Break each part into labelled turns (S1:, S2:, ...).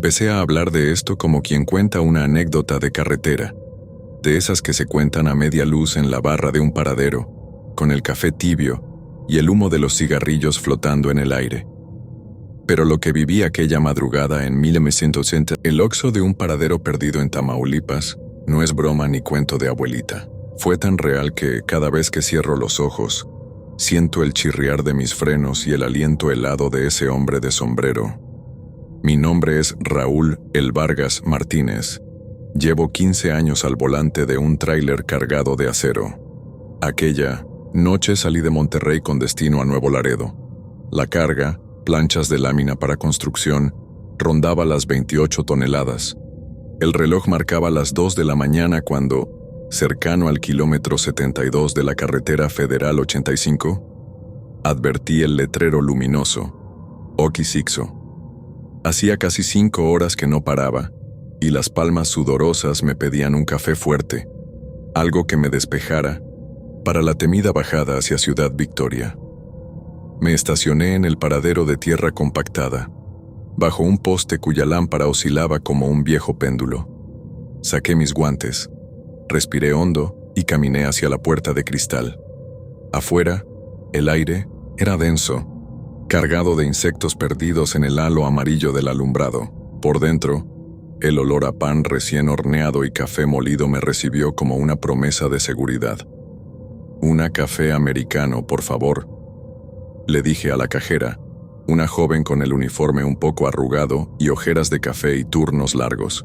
S1: Empecé a hablar de esto como quien cuenta una anécdota de carretera, de esas que se cuentan a media luz en la barra de un paradero, con el café tibio y el humo de los cigarrillos flotando en el aire. Pero lo que viví aquella madrugada en 1980, el Oxxo de un paradero perdido en Tamaulipas, no es broma ni cuento de abuelita. Fue tan real que cada vez que cierro los ojos, siento el chirriar de mis frenos y el aliento helado de ese hombre de sombrero. Mi nombre es Raúl El Vargas Martínez. Llevo 15 años al volante de un tráiler cargado de acero. Aquella noche salí de Monterrey con destino a Nuevo Laredo. La carga, planchas de lámina para construcción, rondaba las 28 toneladas. El reloj marcaba las 2 de la mañana cuando, cercano al kilómetro 72 de la carretera federal 85, advertí el letrero luminoso, Oquisixo. Hacía casi 5 horas que no paraba, y las palmas sudorosas me pedían un café fuerte, algo que me despejara, para la temida bajada hacia Ciudad Victoria. Me estacioné en el paradero de tierra compactada, bajo un poste cuya lámpara oscilaba como un viejo péndulo. Saqué mis guantes, respiré hondo y caminé hacia la puerta de cristal. Afuera, el aire era denso, cargado de insectos perdidos en el halo amarillo del alumbrado. Por dentro, el olor a pan recién horneado y café molido me recibió como una promesa de seguridad. «Una café americano, por favor», le dije a la cajera, una joven con el uniforme un poco arrugado y ojeras de café y turnos largos.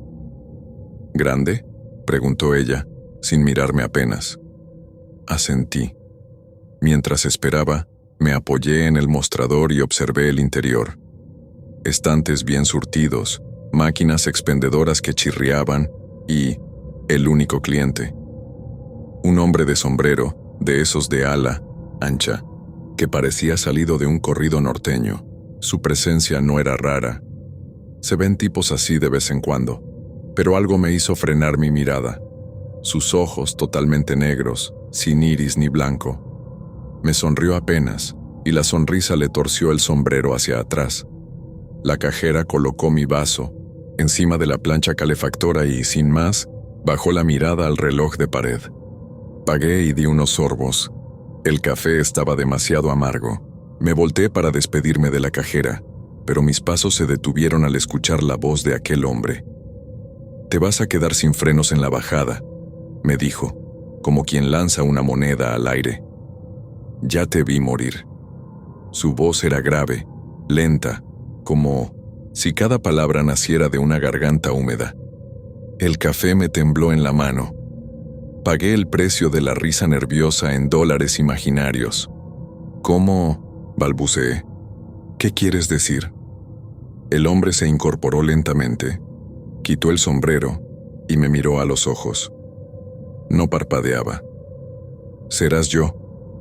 S1: «¿Grande?», preguntó ella, sin mirarme apenas. Asentí. Mientras esperaba, me apoyé en el mostrador y observé el interior. Estantes bien surtidos, máquinas expendedoras que chirriaban y el único cliente. Un hombre de sombrero, de esos de ala ancha, que parecía salido de un corrido norteño. Su presencia no era rara. Se ven tipos así de vez en cuando, pero algo me hizo frenar mi mirada. Sus ojos totalmente negros, sin iris ni blanco. Me sonrió apenas, y la sonrisa le torció el sombrero hacia atrás. La cajera colocó mi vaso encima de la plancha calefactora y, sin más, bajó la mirada al reloj de pared. Pagué y di unos sorbos. El café estaba demasiado amargo. Me volteé para despedirme de la cajera, pero mis pasos se detuvieron al escuchar la voz de aquel hombre. «Te vas a quedar sin frenos en la bajada», me dijo, como quien lanza una moneda al aire. «Ya te vi morir». Su voz era grave, lenta, como si cada palabra naciera de una garganta húmeda. El café me tembló en la mano. Pagué el precio de la risa nerviosa en dólares imaginarios. «¿Cómo?», balbuceé. «¿Qué quieres decir?». El hombre se incorporó lentamente, quitó el sombrero y me miró a los ojos. No parpadeaba. «Serás yo»,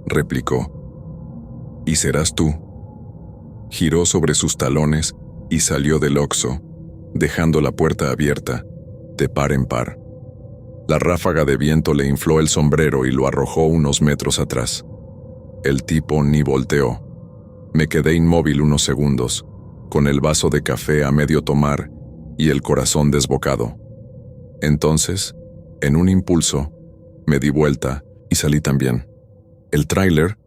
S1: replicó. «Y serás tú». Giró sobre sus talones y salió del Oxxo, dejando la puerta abierta, de par en par. La ráfaga de viento le infló el sombrero y lo arrojó unos metros atrás. El tipo ni volteó. Me quedé inmóvil unos segundos, con el vaso de café a medio tomar y el corazón desbocado. Entonces, en un impulso, me di vuelta y salí también. El tráiler,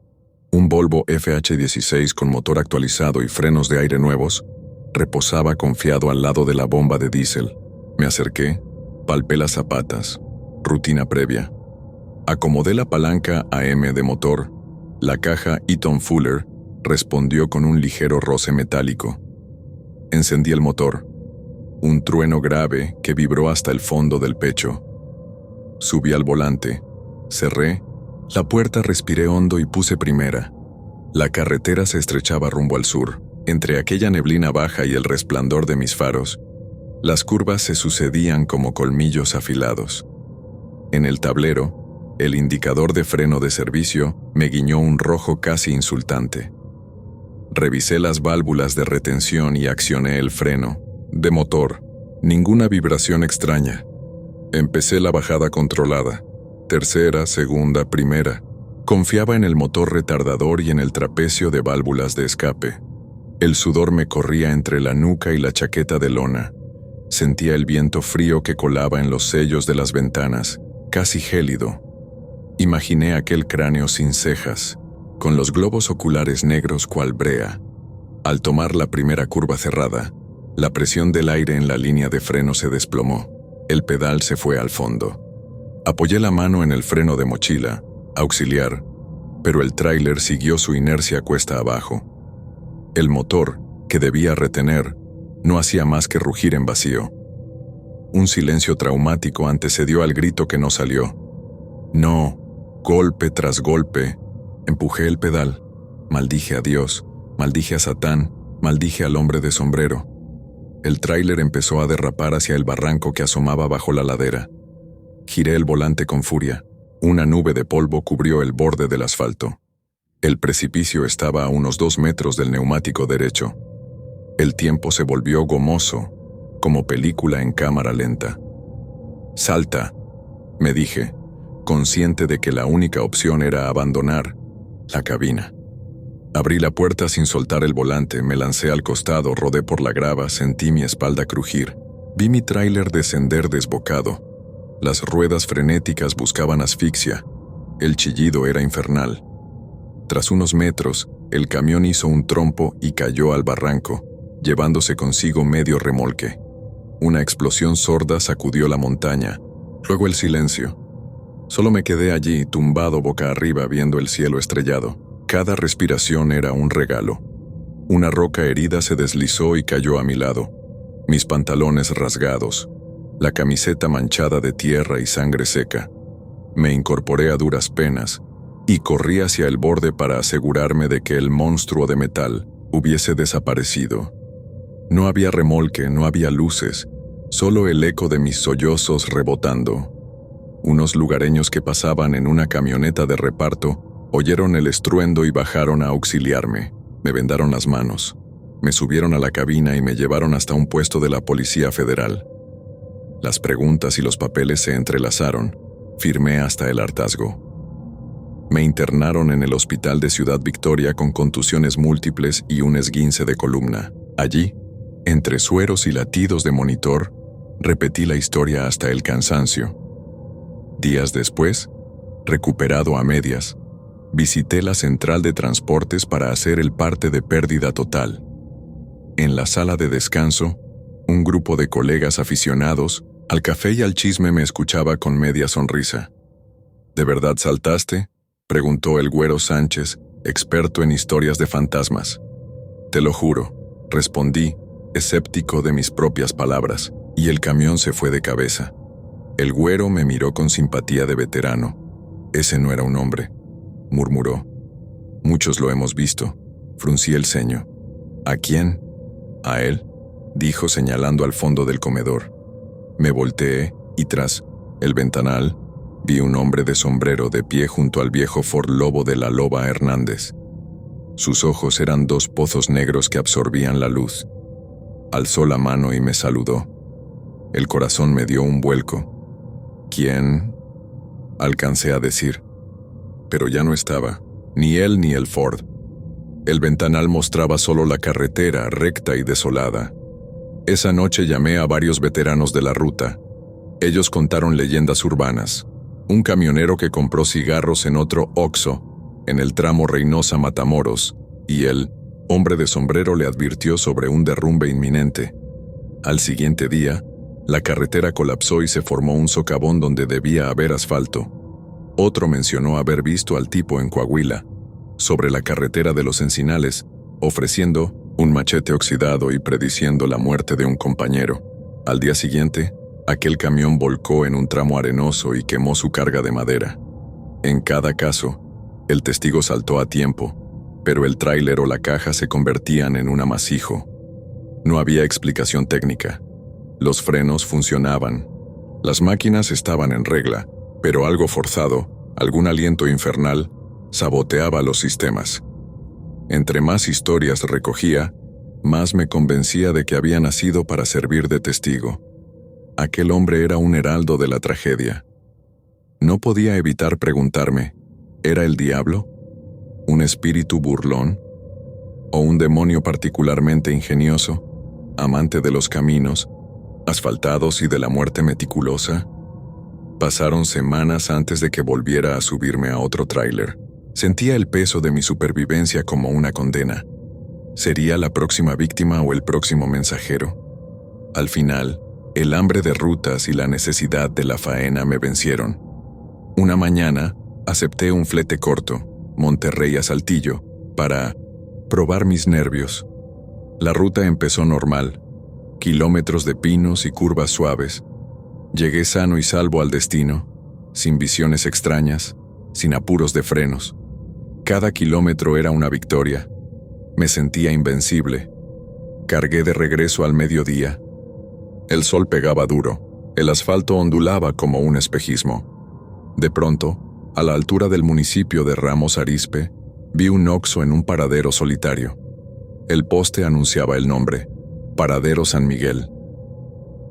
S1: un Volvo FH16 con motor actualizado y frenos de aire nuevos, reposaba confiado al lado de la bomba de diésel. Me acerqué, palpé las zapatas, rutina previa. Acomodé la palanca AM de motor. La caja Eaton Fuller respondió con un ligero roce metálico. Encendí el motor. Un trueno grave que vibró hasta el fondo del pecho. Subí al volante, cerré la puerta, respiré hondo y puse primera. La carretera se estrechaba rumbo al sur. Entre aquella neblina baja y el resplandor de mis faros, las curvas se sucedían como colmillos afilados. En el tablero, el indicador de freno de servicio me guiñó un rojo casi insultante. Revisé las válvulas de retención y accioné el freno. De motor, ninguna vibración extraña. Empecé la bajada controlada. Tercera, segunda, primera. Confiaba en el motor retardador y en el trapecio de válvulas de escape. El sudor me corría entre la nuca y la chaqueta de lona, Sentía el viento frío que colaba en los sellos de las ventanas, casi gélido. Imaginé aquel cráneo sin cejas, con los globos oculares negros cual brea. Al tomar la primera curva cerrada, la presión del aire en la línea de freno se desplomó. El pedal se fue al fondo. Apoyé la mano en el freno de mochila, auxiliar, pero el tráiler siguió su inercia cuesta abajo. El motor, que debía retener, no hacía más que rugir en vacío. Un silencio traumático antecedió al grito que no salió. No, golpe tras golpe, empujé el pedal. Maldije a Dios, maldije a Satán, maldije al hombre de sombrero. El tráiler empezó a derrapar hacia el barranco que asomaba bajo la ladera. Giré el volante con furia. Una nube de polvo cubrió el borde del asfalto. El precipicio estaba a unos 2 metros del neumático derecho. El tiempo se volvió gomoso, como película en cámara lenta. «Salta», me dije, consciente de que la única opción era abandonar la cabina. Abrí la puerta sin soltar el volante, me lancé al costado, rodé por la grava, sentí mi espalda crujir. Vi mi tráiler descender desbocado. Las ruedas frenéticas buscaban asfixia. El chillido era infernal. Tras unos metros, el camión hizo un trompo y cayó al barranco, llevándose consigo medio remolque. Una explosión sorda sacudió la montaña, luego el silencio. Solo me quedé allí, tumbado boca arriba, viendo el cielo estrellado. Cada respiración era un regalo. Una roca herida se deslizó y cayó a mi lado. Mis pantalones rasgados, la camiseta manchada de tierra y sangre seca. Me incorporé a duras penas y corrí hacia el borde para asegurarme de que el monstruo de metal hubiese desaparecido. No había remolque, no había luces, solo el eco de mis sollozos rebotando. Unos lugareños que pasaban en una camioneta de reparto oyeron el estruendo y bajaron a auxiliarme. Me vendaron las manos. Me subieron a la cabina y me llevaron hasta un puesto de la Policía Federal. Las preguntas y los papeles se entrelazaron. Firmé hasta el hartazgo. Me internaron en el hospital de Ciudad Victoria con contusiones múltiples y un esguince de columna. Allí, entre sueros y latidos de monitor, repetí la historia hasta el cansancio. Días después, recuperado a medias, visité la central de transportes para hacer el parte de pérdida total. En la sala de descanso, un grupo de colegas aficionados al café y al chisme me escuchaba con media sonrisa. ¿De verdad saltaste?, preguntó el güero Sánchez, experto en historias de fantasmas. Te lo juro, respondí, escéptico de mis propias palabras, y el camión se fue de cabeza. El güero me miró con simpatía de veterano. Ese no era un hombre, murmuró. Muchos lo hemos visto. Fruncí el ceño. ¿A quién? A él, dijo señalando al fondo del comedor. Me volteé y tras el ventanal vi un hombre de sombrero de pie junto al viejo Ford Lobo de la Loba Hernández. Sus ojos eran 2 pozos negros que absorbían la luz. Alzó la mano y me saludó. El corazón me dio un vuelco. ¿Quién? Alcancé a decir. Pero ya no estaba, ni él ni el Ford. El ventanal mostraba solo la carretera, recta y desolada. Esa noche llamé a varios veteranos de la ruta. Ellos contaron leyendas urbanas. Un camionero que compró cigarros en otro Oxxo, en el tramo Reynosa-Matamoros, y el hombre de sombrero le advirtió sobre un derrumbe inminente. Al siguiente día, la carretera colapsó y se formó un socavón donde debía haber asfalto. Otro mencionó haber visto al tipo en Coahuila, sobre la carretera de los Encinales, ofreciendo un machete oxidado y prediciendo la muerte de un compañero. Al día siguiente, aquel camión volcó en un tramo arenoso y quemó su carga de madera. En cada caso, el testigo saltó a tiempo, pero el tráiler o la caja se convertían en un amasijo. No había explicación técnica. Los frenos funcionaban. Las máquinas estaban en regla, pero algo forzado, algún aliento infernal, saboteaba los sistemas. Entre más historias recogía, más me convencía de que había nacido para servir de testigo. Aquel hombre era un heraldo de la tragedia. No podía evitar preguntarme, ¿era el diablo? ¿Un espíritu burlón? ¿O un demonio particularmente ingenioso, amante de los caminos, asfaltados y de la muerte meticulosa. Pasaron semanas antes de que volviera a subirme a otro tráiler. Sentía el peso de mi supervivencia como una condena. ¿Sería la próxima víctima o el próximo mensajero? Al final, el hambre de rutas y la necesidad de la faena me vencieron. Una mañana, acepté un flete corto, Monterrey a Saltillo, para probar mis nervios. La ruta empezó normal, kilómetros de pinos y curvas suaves. Llegué sano y salvo al destino, sin visiones extrañas, sin apuros de frenos. Cada kilómetro era una victoria. Me sentía invencible. Cargué de regreso al mediodía. El sol pegaba duro, el asfalto ondulaba como un espejismo. De pronto, a la altura del municipio de Ramos Arizpe, vi un Oxxo en un paradero solitario. El poste anunciaba el nombre, Paradero San Miguel.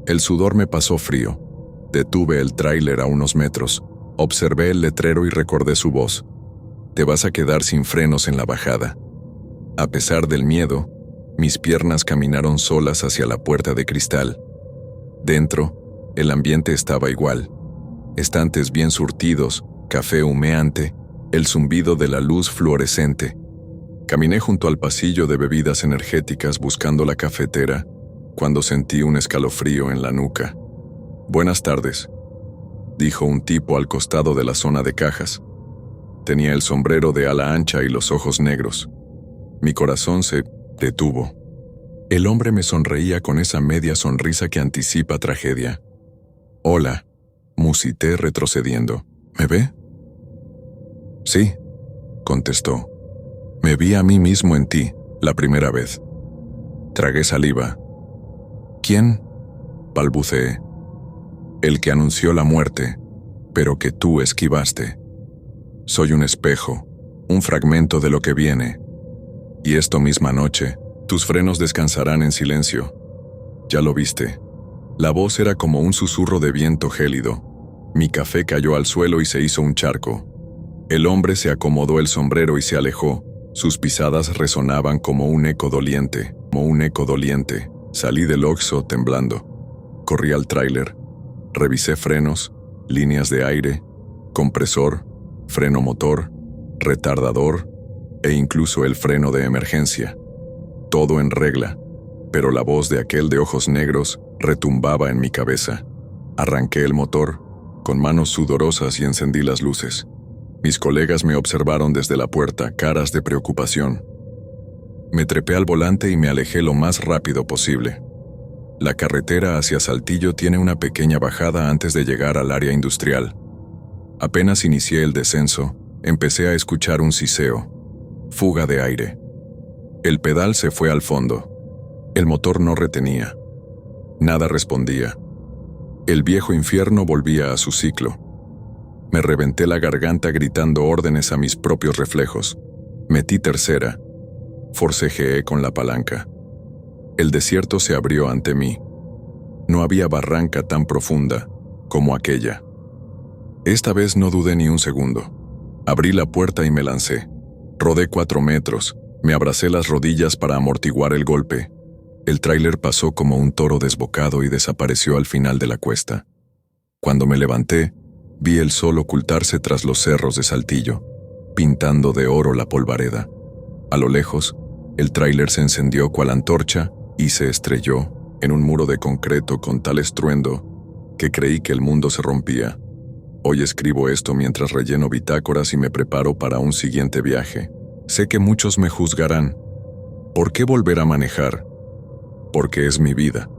S1: El sudor me pasó frío. Detuve el tráiler a unos metros, observé el letrero y recordé su voz. Te vas a quedar sin frenos en la bajada. A pesar del miedo, mis piernas caminaron solas hacia la puerta de cristal. Dentro, el ambiente estaba igual. Estantes bien surtidos, café humeante, el zumbido de la luz fluorescente. Caminé junto al pasillo de bebidas energéticas buscando la cafetera, cuando sentí un escalofrío en la nuca. «Buenas tardes», dijo un tipo al costado de la zona de cajas. Tenía el sombrero de ala ancha y los ojos negros. Mi corazón se detuvo. El hombre me sonreía con esa media sonrisa que anticipa tragedia. «Hola», musité retrocediendo. «¿Me ve?» «Sí», contestó. «Me vi a mí mismo en ti, la primera vez». Tragué saliva. «¿Quién?», balbuceé. «El que anunció la muerte, pero que tú esquivaste. Soy un espejo, un fragmento de lo que viene. Y esta misma noche, tus frenos descansarán en silencio. Ya lo viste». La voz era como un susurro de viento gélido. Mi café cayó al suelo y se hizo un charco. El hombre se acomodó el sombrero y se alejó. Sus pisadas resonaban como un eco doliente, Salí del Oxxo temblando. Corrí al tráiler. Revisé frenos, líneas de aire, compresor, freno motor, retardador e incluso el freno de emergencia. Todo en regla, pero la voz de aquel de ojos negros retumbaba en mi cabeza. Arranqué el motor, con manos sudorosas, y encendí las luces. Mis colegas me observaron desde la puerta, caras de preocupación. Me trepé al volante y me alejé lo más rápido posible. La carretera hacia Saltillo tiene una pequeña bajada antes de llegar al área industrial. Apenas inicié el descenso, empecé a escuchar un siseo. Fuga de aire. El pedal se fue al fondo. El motor no retenía. Nada respondía. El viejo infierno volvía a su ciclo. Me reventé la garganta gritando órdenes a mis propios reflejos. Metí tercera. Forcejeé con la palanca. El desierto se abrió ante mí. No había barranca tan profunda como aquella. Esta vez no dudé ni un segundo. Abrí la puerta y me lancé. Rodé 4 metros. Me abracé las rodillas para amortiguar el golpe. El tráiler pasó como un toro desbocado y desapareció al final de la cuesta. Cuando me levanté, vi el sol ocultarse tras los cerros de Saltillo, pintando de oro la polvareda. A lo lejos, el tráiler se encendió cual antorcha y se estrelló en un muro de concreto con tal estruendo que creí que el mundo se rompía. Hoy escribo esto mientras relleno bitácoras y me preparo para un siguiente viaje. Sé que muchos me juzgarán. ¿Por qué volver a manejar? Porque es mi vida.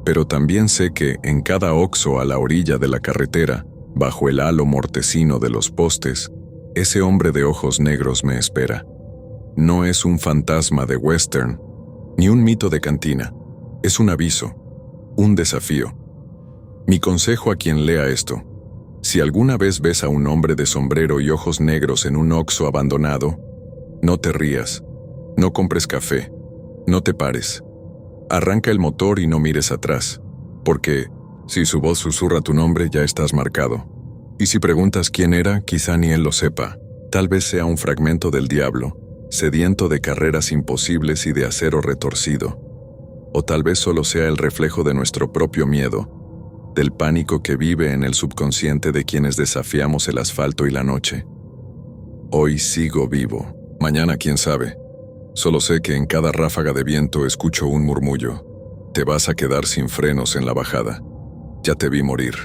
S1: Pero también sé que en cada Oxxo a la orilla de la carretera, bajo el halo mortecino de los postes, ese hombre de ojos negros me espera. No es un fantasma de western, ni un mito de cantina. Es un aviso, un desafío. Mi consejo a quien lea esto: si alguna vez ves a un hombre de sombrero y ojos negros en un Oxxo abandonado, no te rías, no compres café, no te pares. Arranca el motor y no mires atrás, porque si su voz susurra tu nombre ya estás marcado. Y si preguntas quién era, quizá ni él lo sepa. Tal vez sea un fragmento del diablo, sediento de carreras imposibles y de acero retorcido. O tal vez solo sea el reflejo de nuestro propio miedo, del pánico que vive en el subconsciente de quienes desafiamos el asfalto y la noche. Hoy sigo vivo. Mañana quién sabe. Solo sé que en cada ráfaga de viento escucho un murmullo. Te vas a quedar sin frenos en la bajada. Ya te vi morir.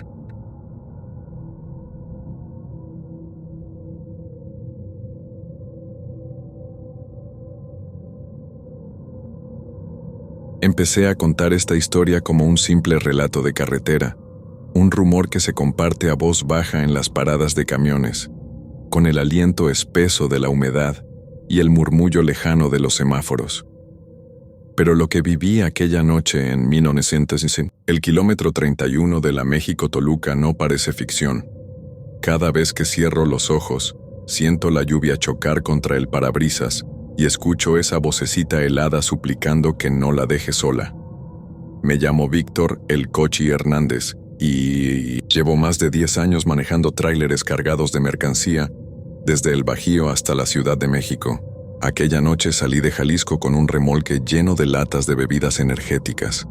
S1: Empecé a contar esta historia como un simple relato de carretera, un rumor que se comparte a voz baja en las paradas de camiones, con el aliento espeso de la humedad y el murmullo lejano de los semáforos. Pero lo que viví aquella noche en 1900, el kilómetro 31 de la México-Toluca no parece ficción. Cada vez que cierro los ojos, siento la lluvia chocar contra el parabrisas y escucho esa vocecita helada suplicando que no la deje sola. Me llamo Víctor El Cochi Hernández y llevo más de 10 años manejando tráileres cargados de mercancía desde el Bajío hasta la Ciudad de México. Aquella noche salí de Jalisco con un remolque lleno de latas de bebidas energéticas.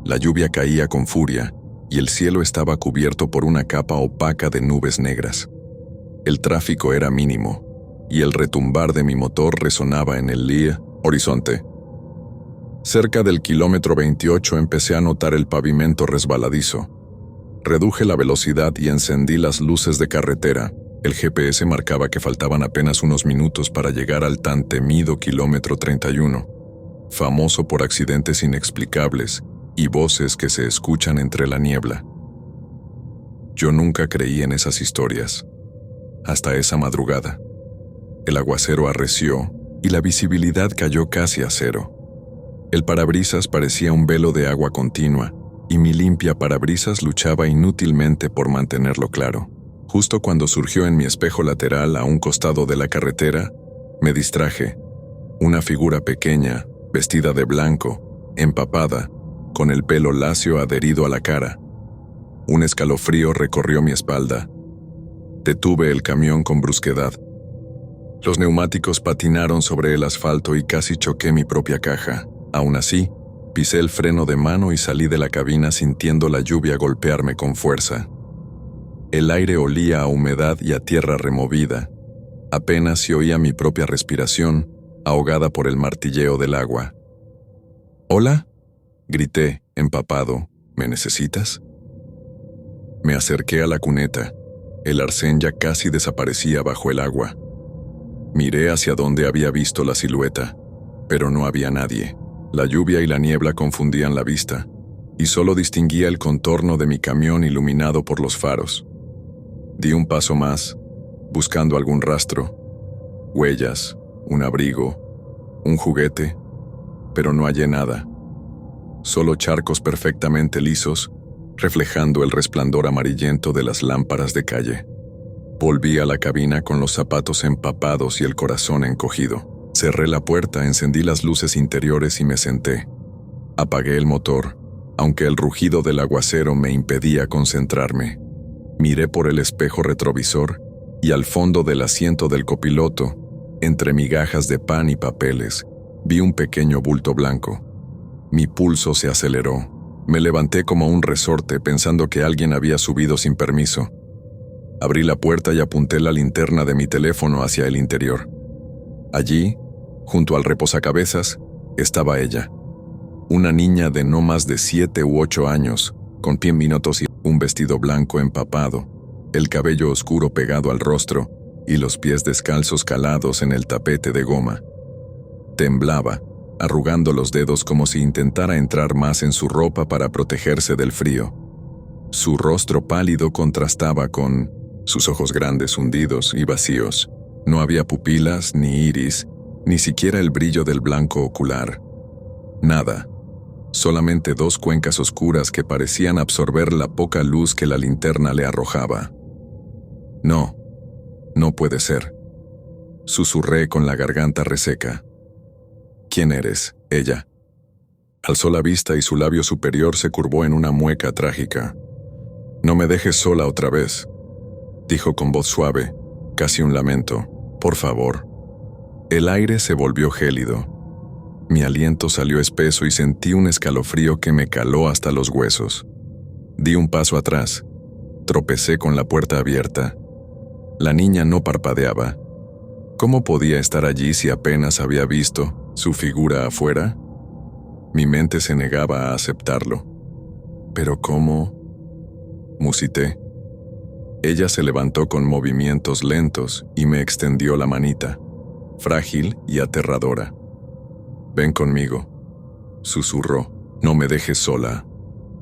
S1: La lluvia caía con furia y el cielo estaba cubierto por una capa opaca de nubes negras. El tráfico era mínimo y el retumbar de mi motor resonaba en el horizonte. Cerca del kilómetro 28 empecé a notar el pavimento resbaladizo. Reduje la velocidad y encendí las luces de carretera. El GPS marcaba que faltaban apenas unos minutos para llegar al tan temido kilómetro 31, famoso por accidentes inexplicables y voces que se escuchan entre la niebla. Yo nunca creí en esas historias, hasta esa madrugada. El aguacero arreció y la visibilidad cayó casi a cero. El parabrisas parecía un velo de agua continua y mi limpia parabrisas luchaba inútilmente por mantenerlo claro. Justo cuando surgió en mi espejo lateral a un costado de la carretera, me distraje. Una figura pequeña, vestida de blanco, empapada, con el pelo lacio adherido a la cara. Un escalofrío recorrió mi espalda. Detuve el camión con brusquedad. Los neumáticos patinaron sobre el asfalto y casi choqué mi propia caja. Aún así, pisé el freno de mano y salí de la cabina sintiendo la lluvia golpearme con fuerza. El aire olía a humedad y a tierra removida. Apenas si oía mi propia respiración, ahogada por el martilleo del agua. «¿Hola?», grité, empapado. «¿Me necesitas?». Me acerqué a la cuneta. El arcén ya casi desaparecía bajo el agua. Miré hacia donde había visto la silueta, pero no había nadie. La lluvia y la niebla confundían la vista, y solo distinguía el contorno de mi camión iluminado por los faros. Di un paso más, buscando algún rastro, huellas, un abrigo, un juguete, pero no hallé nada. Solo charcos perfectamente lisos, reflejando el resplandor amarillento de las lámparas de calle. Volví a la cabina con los zapatos empapados y el corazón encogido. Cerré la puerta, encendí las luces interiores y me senté. Apagué el motor, aunque el rugido del aguacero me impedía concentrarme. Miré por el espejo retrovisor y al fondo del asiento del copiloto, entre migajas de pan y papeles, vi un pequeño bulto blanco. Mi pulso se aceleró. Me levanté como un resorte pensando que alguien había subido sin permiso. Abrí la puerta y apunté la linterna de mi teléfono hacia el interior. Allí, junto al reposacabezas, estaba ella. Una niña de no más de 7 u 8 años, con pies minutos y un vestido blanco empapado, el cabello oscuro pegado al rostro y los pies descalzos calados en el tapete de goma. Temblaba, arrugando los dedos como si intentara entrar más en su ropa para protegerse del frío. Su rostro pálido contrastaba con sus ojos grandes, hundidos y vacíos. No había pupilas, ni iris, ni siquiera el brillo del blanco ocular. Nada. Solamente 2 cuencas oscuras que parecían absorber la poca luz que la linterna le arrojaba. No, no puede ser. Susurré con la garganta reseca. «¿Quién eres?», ella. Alzó la vista y su labio superior se curvó en una mueca trágica. «No me dejes sola otra vez», dijo con voz suave, casi un lamento. «Por favor». El aire se volvió gélido. Mi aliento salió espeso y sentí un escalofrío que me caló hasta los huesos. Di un paso atrás. Tropecé con la puerta abierta. La niña no parpadeaba. ¿Cómo podía estar allí si apenas había visto su figura afuera? Mi mente se negaba a aceptarlo. ¿Pero cómo? Musité. Ella se levantó con movimientos lentos y me extendió la manita, frágil y aterradora. «Ven conmigo», susurró. «No me dejes sola».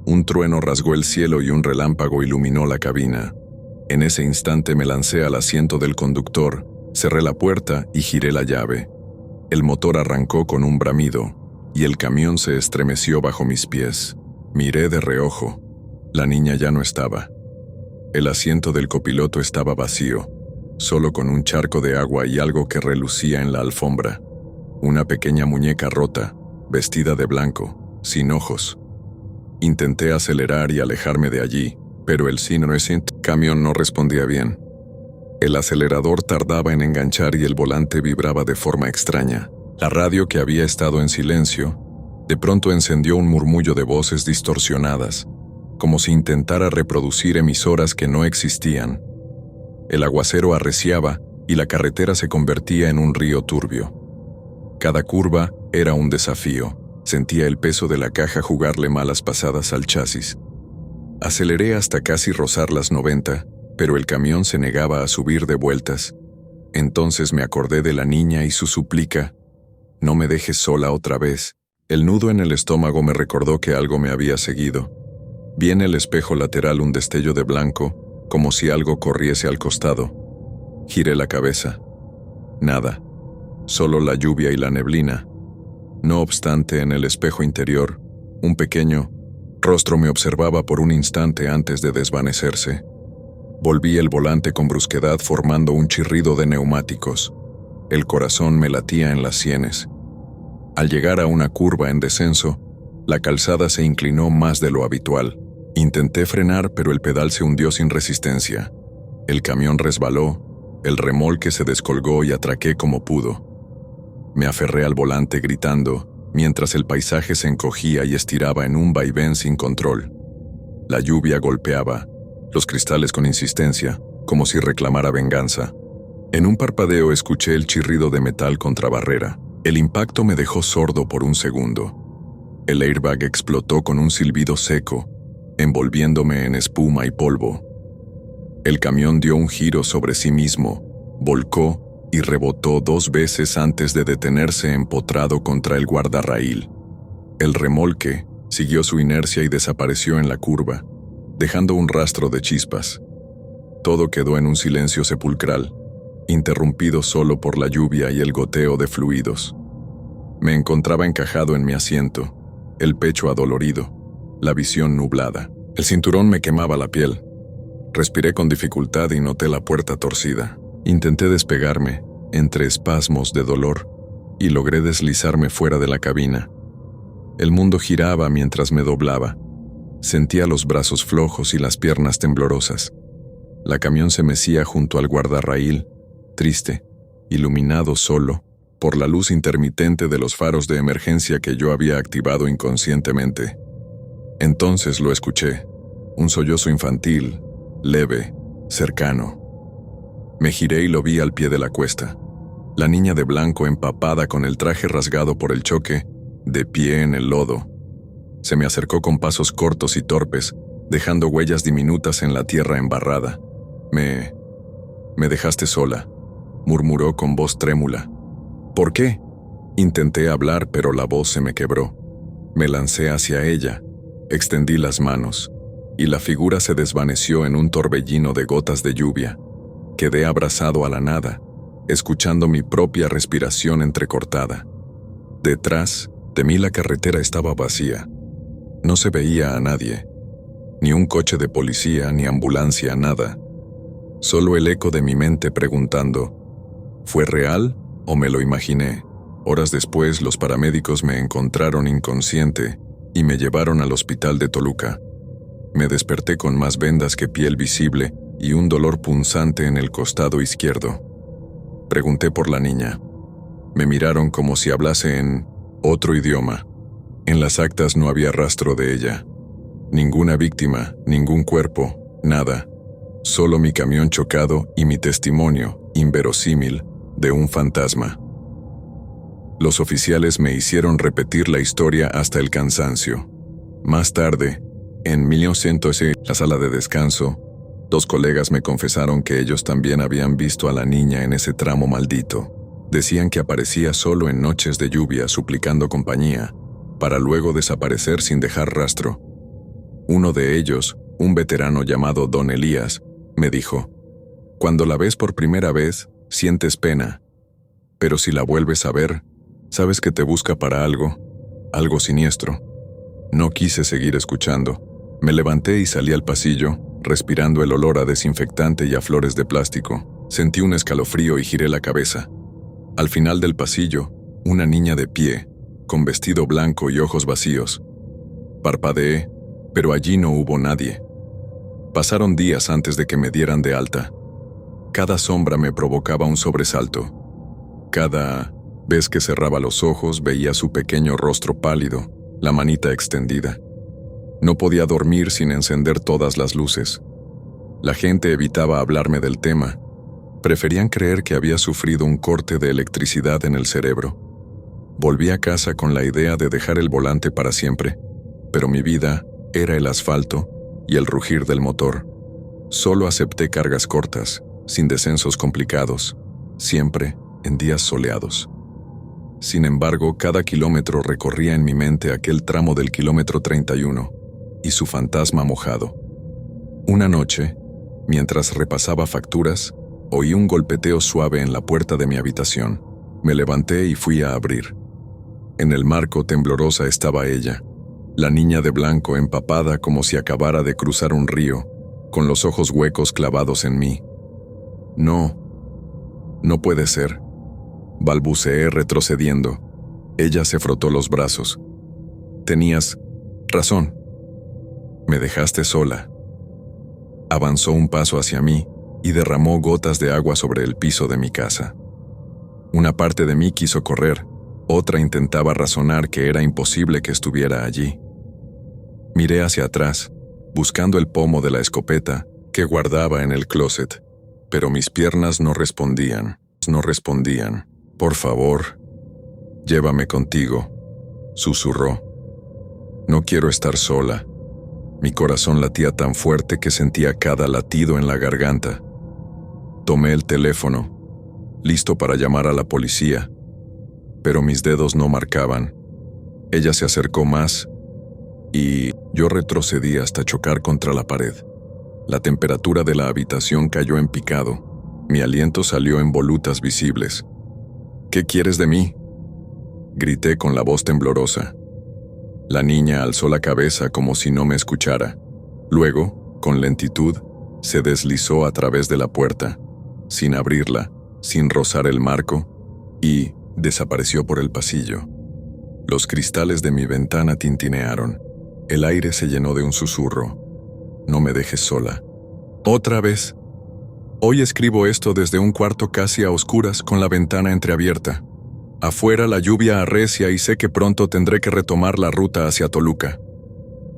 S1: Un trueno rasgó el cielo y un relámpago iluminó la cabina. En ese instante me lancé al asiento del conductor, cerré la puerta y giré la llave. El motor arrancó con un bramido y el camión se estremeció bajo mis pies. Miré de reojo. La niña ya no estaba. El asiento del copiloto estaba vacío, solo con un charco de agua y algo que relucía en la alfombra. Una pequeña muñeca rota, vestida de blanco, sin ojos. Intenté acelerar y alejarme de allí, pero el camión no respondía bien. El acelerador tardaba en enganchar y el volante vibraba de forma extraña. La radio, que había estado en silencio, de pronto encendió un murmullo de voces distorsionadas, como si intentara reproducir emisoras que no existían. El aguacero arreciaba y la carretera se convertía en un río turbio. Cada curva era un desafío. Sentía el peso de la caja jugarle malas pasadas al chasis. Aceleré hasta casi rozar las 90, pero el camión se negaba a subir de vueltas. Entonces me acordé de la niña y su súplica: «No me dejes sola otra vez». El nudo en el estómago me recordó que algo me había seguido. Vi en el espejo lateral un destello de blanco, como si algo corriese al costado. Giré la cabeza. Nada. Solo la lluvia y la neblina. No obstante, en el espejo interior, un pequeño rostro me observaba por un instante antes de desvanecerse. Volví el volante con brusquedad, formando un chirrido de neumáticos. El corazón me latía en las sienes. Al llegar a una curva en descenso, la calzada se inclinó más de lo habitual. Intenté frenar, pero el pedal se hundió sin resistencia. El camión resbaló, el remolque se descolgó y atraqué como pudo. Me aferré al volante gritando, mientras el paisaje se encogía y estiraba en un vaivén sin control. La lluvia golpeaba los cristales con insistencia, como si reclamara venganza. En un parpadeo escuché el chirrido de metal contra barrera. El impacto me dejó sordo por un segundo. El airbag explotó con un silbido seco, envolviéndome en espuma y polvo. El camión dio un giro sobre sí mismo, volcó y rebotó 2 veces antes de detenerse empotrado contra el guardarraíl. El remolque siguió su inercia y desapareció en la curva, dejando un rastro de chispas. Todo quedó en un silencio sepulcral, interrumpido solo por la lluvia y el goteo de fluidos. Me encontraba encajado en mi asiento, el pecho adolorido, la visión nublada. El cinturón me quemaba la piel. Respiré con dificultad y noté la puerta torcida. Intenté despegarme, entre espasmos de dolor, y logré deslizarme fuera de la cabina. El mundo giraba mientras me doblaba. Sentía los brazos flojos y las piernas temblorosas. La camión se mecía junto al guardarraíl, triste, iluminado solo por la luz intermitente de los faros de emergencia que yo había activado inconscientemente. Entonces lo escuché, un sollozo infantil, leve, cercano. Me giré y lo vi al pie de la cuesta. La niña de blanco, empapada con el traje rasgado por el choque, de pie en el lodo. Se me acercó con pasos cortos y torpes, dejando huellas diminutas en la tierra embarrada. Me dejaste sola», murmuró con voz trémula. «¿Por qué?». Intenté hablar, pero la voz se me quebró. Me lancé hacia ella, extendí las manos, y la figura se desvaneció en un torbellino de gotas de lluvia. Quedé abrazado a la nada, escuchando mi propia respiración entrecortada. Detrás de mí la carretera estaba vacía. No se veía a nadie, ni un coche de policía, ni ambulancia, nada. Solo el eco de mi mente preguntando, ¿fue real o me lo imaginé? Horas después, los paramédicos me encontraron inconsciente y me llevaron al hospital de Toluca. Me desperté con más vendas que piel visible y un dolor punzante en el costado izquierdo. Pregunté por la niña. Me miraron como si hablase en Otro idioma. En las actas no había rastro de ella. Ninguna víctima, ningún cuerpo, nada. Solo mi camión chocado y mi testimonio, inverosímil, de un fantasma. Los oficiales me hicieron repetir la historia hasta el cansancio. Más tarde, en 1900, la sala de descanso, 2 colegas me confesaron que ellos también habían visto a la niña en ese tramo maldito. Decían que aparecía solo en noches de lluvia suplicando compañía, para luego desaparecer sin dejar rastro. Uno de ellos, un veterano llamado Don Elías, me dijo: cuando la ves por primera vez, sientes pena, pero si la vuelves a ver, sabes que te busca para algo siniestro. No quise seguir escuchando. Me levanté y salí al pasillo, respirando el olor a desinfectante y a flores de plástico. Sentí un escalofrío y giré la cabeza. Al final del pasillo, una niña de pie, con vestido blanco y ojos vacíos. Parpadeé, pero allí no hubo nadie. Pasaron días antes de que me dieran de alta. Cada sombra me provocaba un sobresalto. Cada vez que cerraba los ojos veía su pequeño rostro pálido, la manita extendida. No podía dormir sin encender todas las luces. La gente evitaba hablarme del tema. Preferían creer que había sufrido un corte de electricidad en el cerebro. Volví a casa con la idea de dejar el volante para siempre, pero mi vida era el asfalto y el rugir del motor. Solo acepté cargas cortas, sin descensos complicados, siempre en días soleados. Sin embargo, cada kilómetro recorría en mi mente aquel tramo del kilómetro 31 y su fantasma mojado. Una noche, mientras repasaba facturas, oí un golpeteo suave en la puerta de mi habitación. Me levanté y fui a abrir. En el marco temblorosa estaba ella, la niña de blanco empapada como si acabara de cruzar un río, con los ojos huecos clavados en mí. No puede ser, balbuceé retrocediendo. Ella se frotó los brazos. Tenías razón. Me dejaste sola. Avanzó un paso hacia mí y derramó gotas de agua sobre el piso de mi casa. Una parte de mí quiso correr, otra intentaba razonar que era imposible que estuviera allí. Miré hacia atrás, buscando el pomo de la escopeta que guardaba en el closet, pero mis piernas no respondían. Por favor, llévame contigo, susurró. No quiero estar sola. Mi corazón latía tan fuerte que sentía cada latido en la garganta. Tomé el teléfono, listo para llamar a la policía, pero mis dedos no marcaban. Ella se acercó más y yo retrocedí hasta chocar contra la pared. La temperatura de la habitación cayó en picado. Mi aliento salió en volutas visibles. ¿Qué quieres de mí?, grité con la voz temblorosa. La niña alzó la cabeza como si no me escuchara. Luego, con lentitud, se deslizó a través de la puerta, sin abrirla, sin rozar el marco, y desapareció por el pasillo. Los cristales de mi ventana tintinearon. El aire se llenó de un susurro. No me dejes sola. Otra vez. Hoy escribo esto desde un cuarto casi a oscuras con la ventana entreabierta. Afuera la lluvia arrecia y sé que pronto tendré que retomar la ruta hacia Toluca.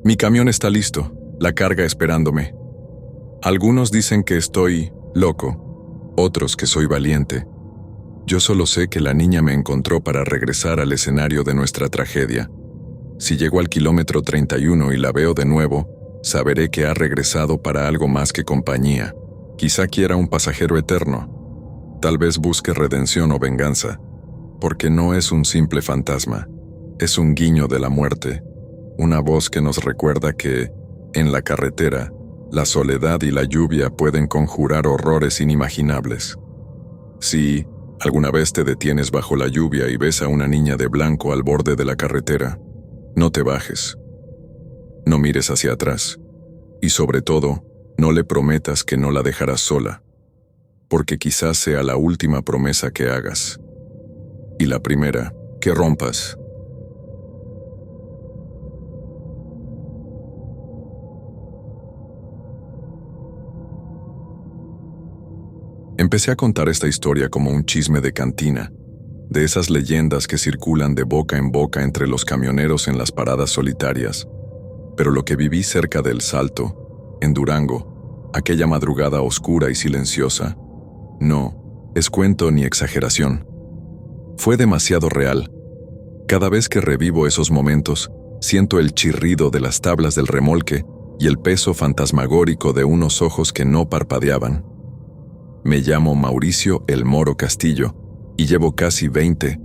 S1: Mi camión está listo, la carga esperándome. Algunos dicen que estoy loco, otros que soy valiente. Yo solo sé que la niña me encontró para regresar al escenario de nuestra tragedia. Si llego al kilómetro 31 y la veo de nuevo, saberé que ha regresado para algo más que compañía. Quizá quiera un pasajero eterno. Tal vez busque redención o venganza. Porque no es un simple fantasma, es un guiño de la muerte, una voz que nos recuerda que, en la carretera, la soledad y la lluvia pueden conjurar horrores inimaginables. Si alguna vez te detienes bajo la lluvia y ves a una niña de blanco al borde de la carretera, no te bajes. No mires hacia atrás. Y sobre todo, no le prometas que no la dejarás sola, porque quizás sea la última promesa que hagas. Y la primera que rompas. Empecé a contar esta historia como un chisme de cantina, de esas leyendas que circulan de boca en boca entre los camioneros en las paradas solitarias. Pero lo que viví cerca del Salto, en Durango, aquella madrugada oscura y silenciosa, no es cuento ni exageración. Fue demasiado real. Cada vez que revivo esos momentos, siento el chirrido de las tablas del remolque y el peso fantasmagórico de unos ojos que no parpadeaban. Me llamo Mauricio El Moro Castillo y llevo casi 20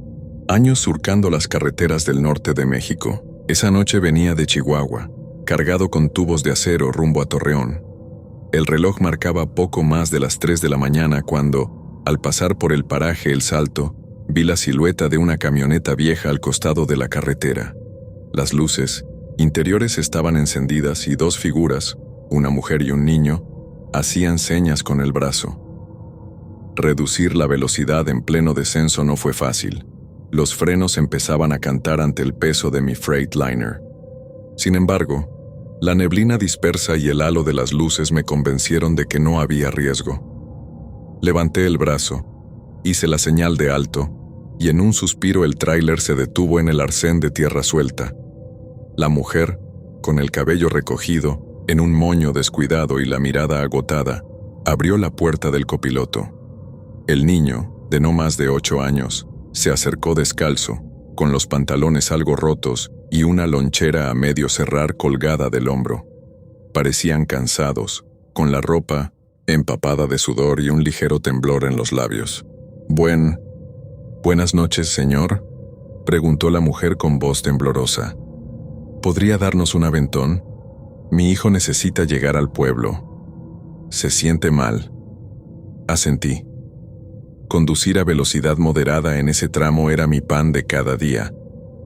S1: años surcando las carreteras del norte de México. Esa noche venía de Chihuahua, cargado con tubos de acero rumbo a Torreón. El reloj marcaba poco más de las 3 de la mañana cuando, al pasar por el paraje El Salto, vi la silueta de una camioneta vieja al costado de la carretera. Las luces interiores estaban encendidas y dos figuras, una mujer y un niño, hacían señas con el brazo. Reducir la velocidad en pleno descenso no fue fácil. Los frenos empezaban a cantar ante el peso de mi Freightliner. Sin embargo, la neblina dispersa y el halo de las luces me convencieron de que no había riesgo. Levanté el brazo, hice la señal de alto, y en un suspiro el tráiler se detuvo en el arcén de tierra suelta. La mujer, con el cabello recogido, en un moño descuidado y la mirada agotada, abrió la puerta del copiloto. El niño, de no más de 8 años, se acercó descalzo, con los pantalones algo rotos y una lonchera a medio cerrar colgada del hombro. Parecían cansados, con la ropa empapada de sudor y un ligero temblor en los labios. «Buenas noches, señor», preguntó la mujer con voz temblorosa. «¿Podría darnos un aventón? Mi hijo necesita llegar al pueblo. Se siente mal». Asentí. Conducir a velocidad moderada en ese tramo era mi pan de cada día,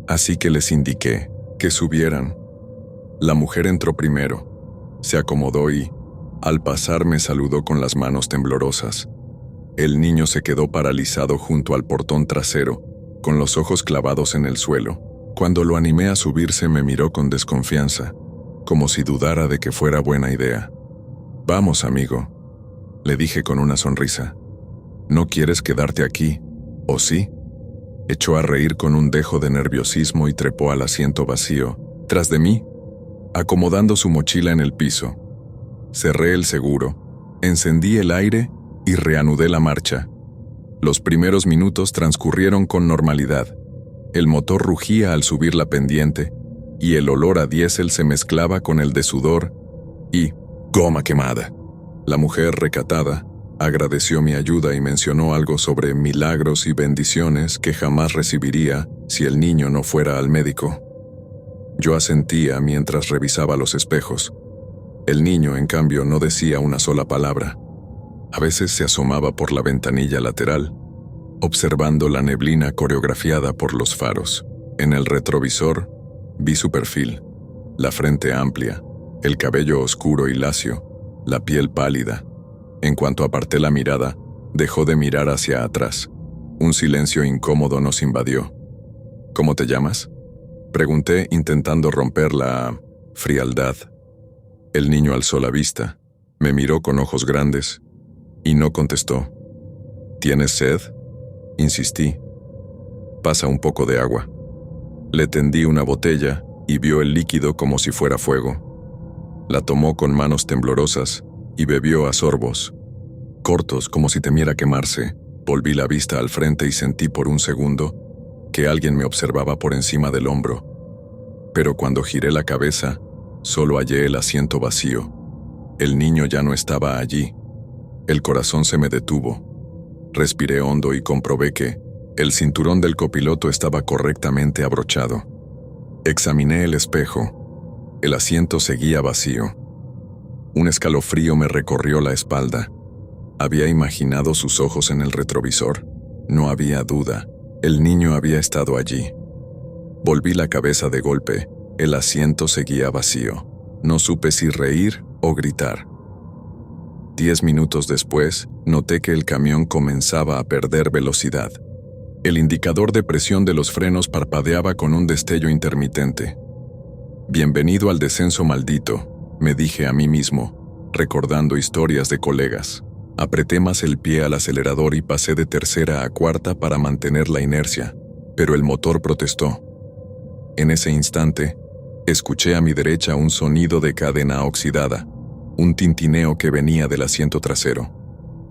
S1: así que les indiqué que subieran. La mujer entró primero, se acomodó y, al pasar, me saludó con las manos temblorosas. El niño se quedó paralizado junto al portón trasero, con los ojos clavados en el suelo. Cuando lo animé a subirse me miró con desconfianza, como si dudara de que fuera buena idea. «Vamos, amigo», le dije con una sonrisa. «¿No quieres quedarte aquí, o sí?» Echó a reír con un dejo de nerviosismo y trepó al asiento vacío, tras de mí, acomodando su mochila en el piso. Cerré el seguro, encendí el aire y reanudé la marcha. Los primeros minutos transcurrieron con normalidad. El motor rugía al subir la pendiente, y el olor a diésel se mezclaba con el de sudor y goma quemada. La mujer, recatada, agradeció mi ayuda y mencionó algo sobre milagros y bendiciones que jamás recibiría si el niño no fuera al médico. Yo asentía mientras revisaba los espejos. El niño, en cambio, no decía una sola palabra. A veces se asomaba por la ventanilla lateral, observando la neblina coreografiada por los faros. En el retrovisor vi su perfil, la frente amplia, el cabello oscuro y lacio, la piel pálida. En cuanto aparté la mirada, dejó de mirar hacia atrás. Un silencio incómodo nos invadió. «¿Cómo te llamas?», pregunté, intentando romper la frialdad. El niño alzó la vista, me miró con ojos grandes y no contestó. «¿Tienes sed?», insistí. «Pasa un poco de agua». Le tendí una botella y vio el líquido como si fuera fuego. La tomó con manos temblorosas y bebió a sorbos. Cortos, como si temiera quemarse, volví la vista al frente y sentí por un segundo que alguien me observaba por encima del hombro. Pero cuando giré la cabeza, solo hallé el asiento vacío. El niño ya no estaba allí. El corazón se me detuvo. Respiré hondo y comprobé que el cinturón del copiloto estaba correctamente abrochado. Examiné el espejo. El asiento seguía vacío. Un escalofrío me recorrió la espalda. Había imaginado sus ojos en el retrovisor. No había duda. El niño había estado allí. Volví la cabeza de golpe. El asiento seguía vacío. No supe si reír o gritar. 10 minutos después, noté que el camión comenzaba a perder velocidad. El indicador de presión de los frenos parpadeaba con un destello intermitente. «Bienvenido al descenso maldito», me dije a mí mismo, recordando historias de colegas. Apreté más el pie al acelerador y pasé de tercera a cuarta para mantener la inercia, pero el motor protestó. En ese instante, escuché a mi derecha un sonido de cadena oxidada, un tintineo que venía del asiento trasero.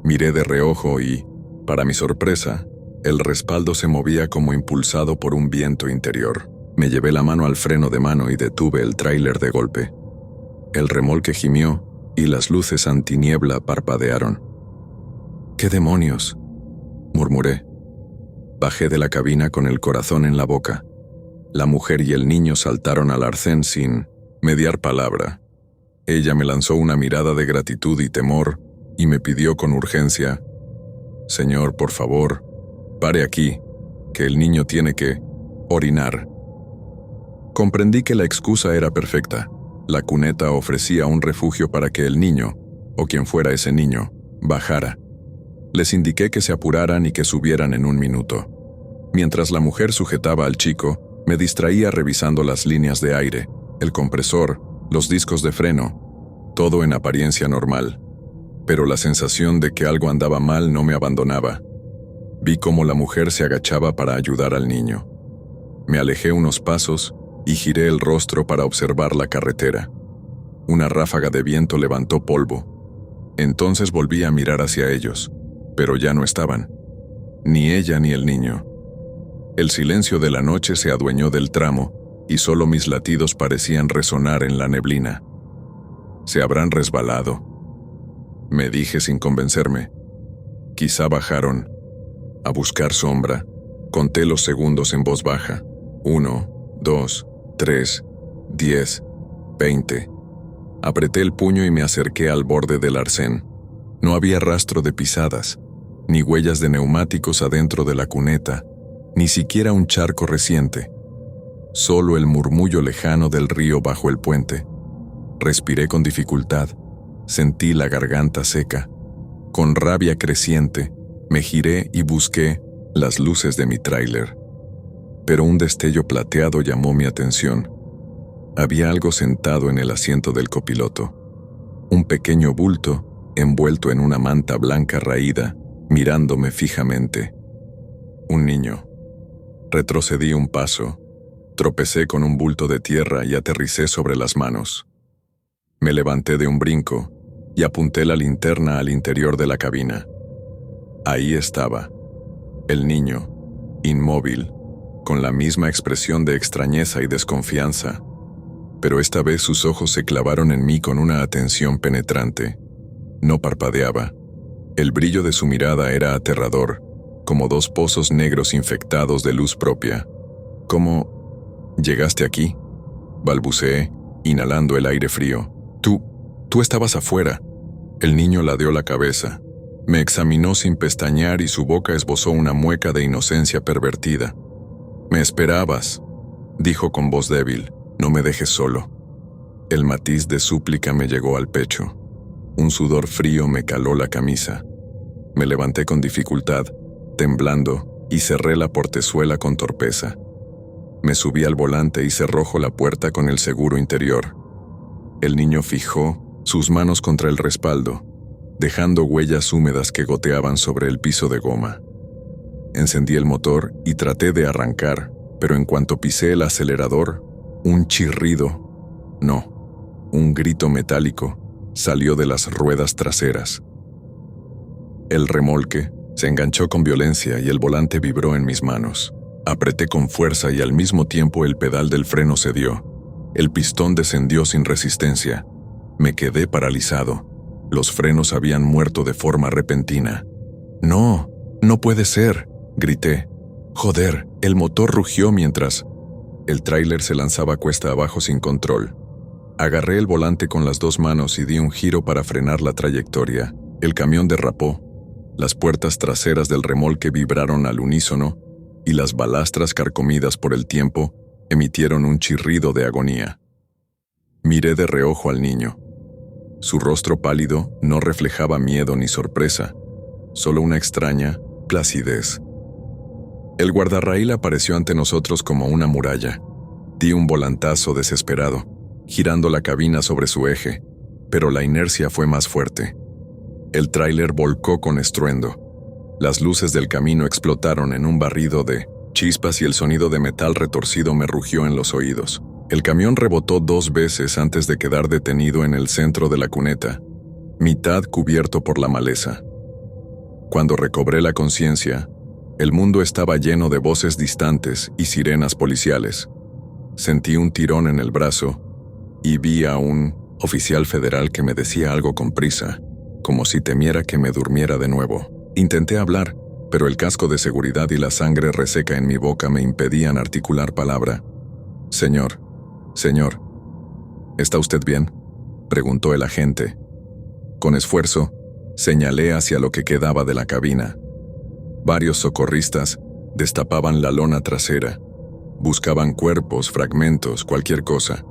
S1: Miré de reojo y, para mi sorpresa, el respaldo se movía como impulsado por un viento interior. Me llevé la mano al freno de mano y detuve el tráiler de golpe. El remolque gimió y las luces antiniebla parpadearon. «¿Qué demonios?», murmuré. Bajé de la cabina con el corazón en la boca. La mujer y el niño saltaron al arcén sin mediar palabra. Ella me lanzó una mirada de gratitud y temor y me pidió con urgencia: «Señor, por favor, pare aquí, que el niño tiene que orinar». Comprendí que la excusa era perfecta. La cuneta ofrecía un refugio para que el niño, o quien fuera ese niño, bajara. Les indiqué que se apuraran y que subieran en un minuto. Mientras la mujer sujetaba al chico, me distraía revisando las líneas de aire, el compresor, los discos de freno, todo en apariencia normal. Pero la sensación de que algo andaba mal no me abandonaba. Vi cómo la mujer se agachaba para ayudar al niño. Me alejé unos pasos y giré el rostro para observar la carretera. Una ráfaga de viento levantó polvo. Entonces volví a mirar hacia ellos, pero ya no estaban. Ni ella ni el niño. El silencio de la noche se adueñó del tramo y solo mis latidos parecían resonar en la neblina. «Se habrán resbalado», me dije sin convencerme. Quizá bajaron. A buscar sombra, conté los segundos en voz baja. 1, 2, 3, 10, 20. Apreté el puño y me acerqué al borde del arcén. No había rastro de pisadas, ni huellas de neumáticos adentro de la cuneta, ni siquiera un charco reciente. Solo el murmullo lejano del río bajo el puente. Respiré con dificultad. Sentí la garganta seca. Con rabia creciente, me giré y busqué las luces de mi tráiler. Pero un destello plateado llamó mi atención. Había algo sentado en el asiento del copiloto. Un pequeño bulto, envuelto en una manta blanca raída, mirándome fijamente. Un niño. Retrocedí un paso, tropecé con un bulto de tierra y aterricé sobre las manos. Me levanté de un brinco y apunté la linterna al interior de la cabina. Ahí estaba, el niño, inmóvil, con la misma expresión de extrañeza y desconfianza, pero esta vez sus ojos se clavaron en mí con una atención penetrante. No parpadeaba. El brillo de su mirada era aterrador, como dos pozos negros infectados de luz propia. «¿Cómo llegaste aquí?», balbuceé, inhalando el aire frío. Tú estabas afuera». El niño ladeó la cabeza. Me examinó sin pestañear y su boca esbozó una mueca de inocencia pervertida. «Me esperabas», dijo con voz débil. «No me dejes solo». El matiz de súplica me llegó al pecho. Un sudor frío me caló la camisa. Me levanté con dificultad, temblando, y cerré la portezuela con torpeza. Me subí al volante y cerró la puerta con el seguro interior. El niño fijó sus manos contra el respaldo, dejando huellas húmedas que goteaban sobre el piso de goma. Encendí el motor y traté de arrancar, pero en cuanto pisé el acelerador, un chirrido, no, un grito metálico, salió de las ruedas traseras. El remolque se enganchó con violencia y el volante vibró en mis manos. Apreté con fuerza y al mismo tiempo el pedal del freno cedió. El pistón descendió sin resistencia. Me quedé paralizado. Los frenos habían muerto de forma repentina. «No, no puede ser», grité. «Joder», el motor rugió mientras el tráiler se lanzaba cuesta abajo sin control. Agarré el volante con las dos manos y di un giro para frenar la trayectoria. El camión derrapó. Las puertas traseras del remolque vibraron al unísono y las balastras carcomidas por el tiempo emitieron un chirrido de agonía. Miré de reojo al niño. Su rostro pálido no reflejaba miedo ni sorpresa, solo una extraña placidez. El guardarraíl apareció ante nosotros como una muralla. Di un volantazo desesperado, girando la cabina sobre su eje, pero la inercia fue más fuerte. El tráiler volcó con estruendo. Las luces del camino explotaron en un barrido de chispas y el sonido de metal retorcido me rugió en los oídos. El camión rebotó 2 veces antes de quedar detenido en el centro de la cuneta, mitad cubierto por la maleza. Cuando recobré la conciencia, el mundo estaba lleno de voces distantes y sirenas policiales. Sentí un tirón en el brazo y vi a un oficial federal que me decía algo con prisa, como si temiera que me durmiera de nuevo. Intenté hablar, pero el casco de seguridad y la sangre reseca en mi boca me impedían articular palabra. Señor, ¿está usted bien?, preguntó el agente. Con esfuerzo, señalé hacia lo que quedaba de la cabina. Varios socorristas destapaban la lona trasera. Buscaban cuerpos, fragmentos, cualquier cosa.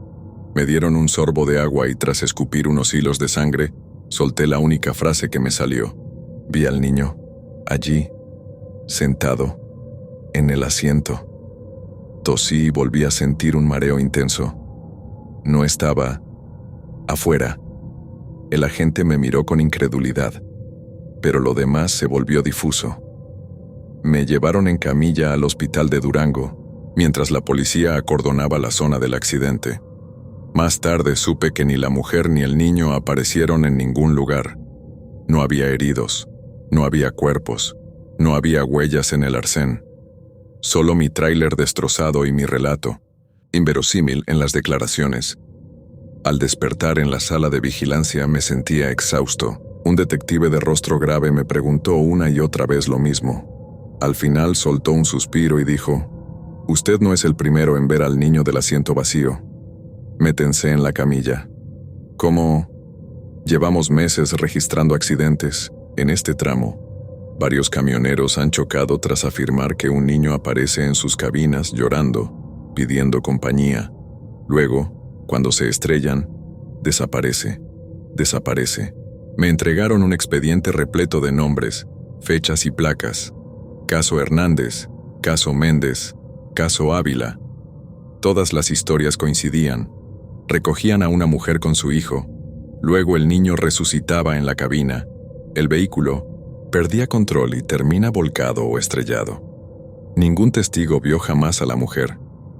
S1: Me dieron un sorbo de agua y tras escupir unos hilos de sangre, solté la única frase que me salió. Vi al niño, allí, sentado, en el asiento. Tosí y volví a sentir un mareo intenso. No estaba afuera. El agente me miró con incredulidad, pero lo demás se volvió difuso. Me llevaron en camilla al hospital de Durango, mientras la policía acordonaba la zona del accidente. Más tarde supe que ni la mujer ni el niño aparecieron en ningún lugar. No había heridos, no había cuerpos, no había huellas en el arcén. Solo mi tráiler destrozado y mi relato, inverosímil en las declaraciones. Al despertar en la sala de vigilancia me sentía exhausto. Un detective de rostro grave me preguntó una y otra vez lo mismo. Al final soltó un suspiro y dijo: «Usted no es el primero en ver al niño del asiento vacío». Me tensé en la camilla. ¿Cómo? Llevamos meses registrando accidentes. En este tramo, varios camioneros han chocado tras afirmar que un niño aparece en sus cabinas llorando, pidiendo compañía. Luego, cuando se estrellan, desaparece. Me entregaron un expediente repleto de nombres, fechas y placas. Caso Hernández, caso Méndez, caso Ávila. Todas las historias coincidían. Recogían a una mujer con su hijo. Luego el niño resucitaba en la cabina. El vehículo perdía control y termina volcado o estrellado. Ningún testigo vio jamás a la mujer.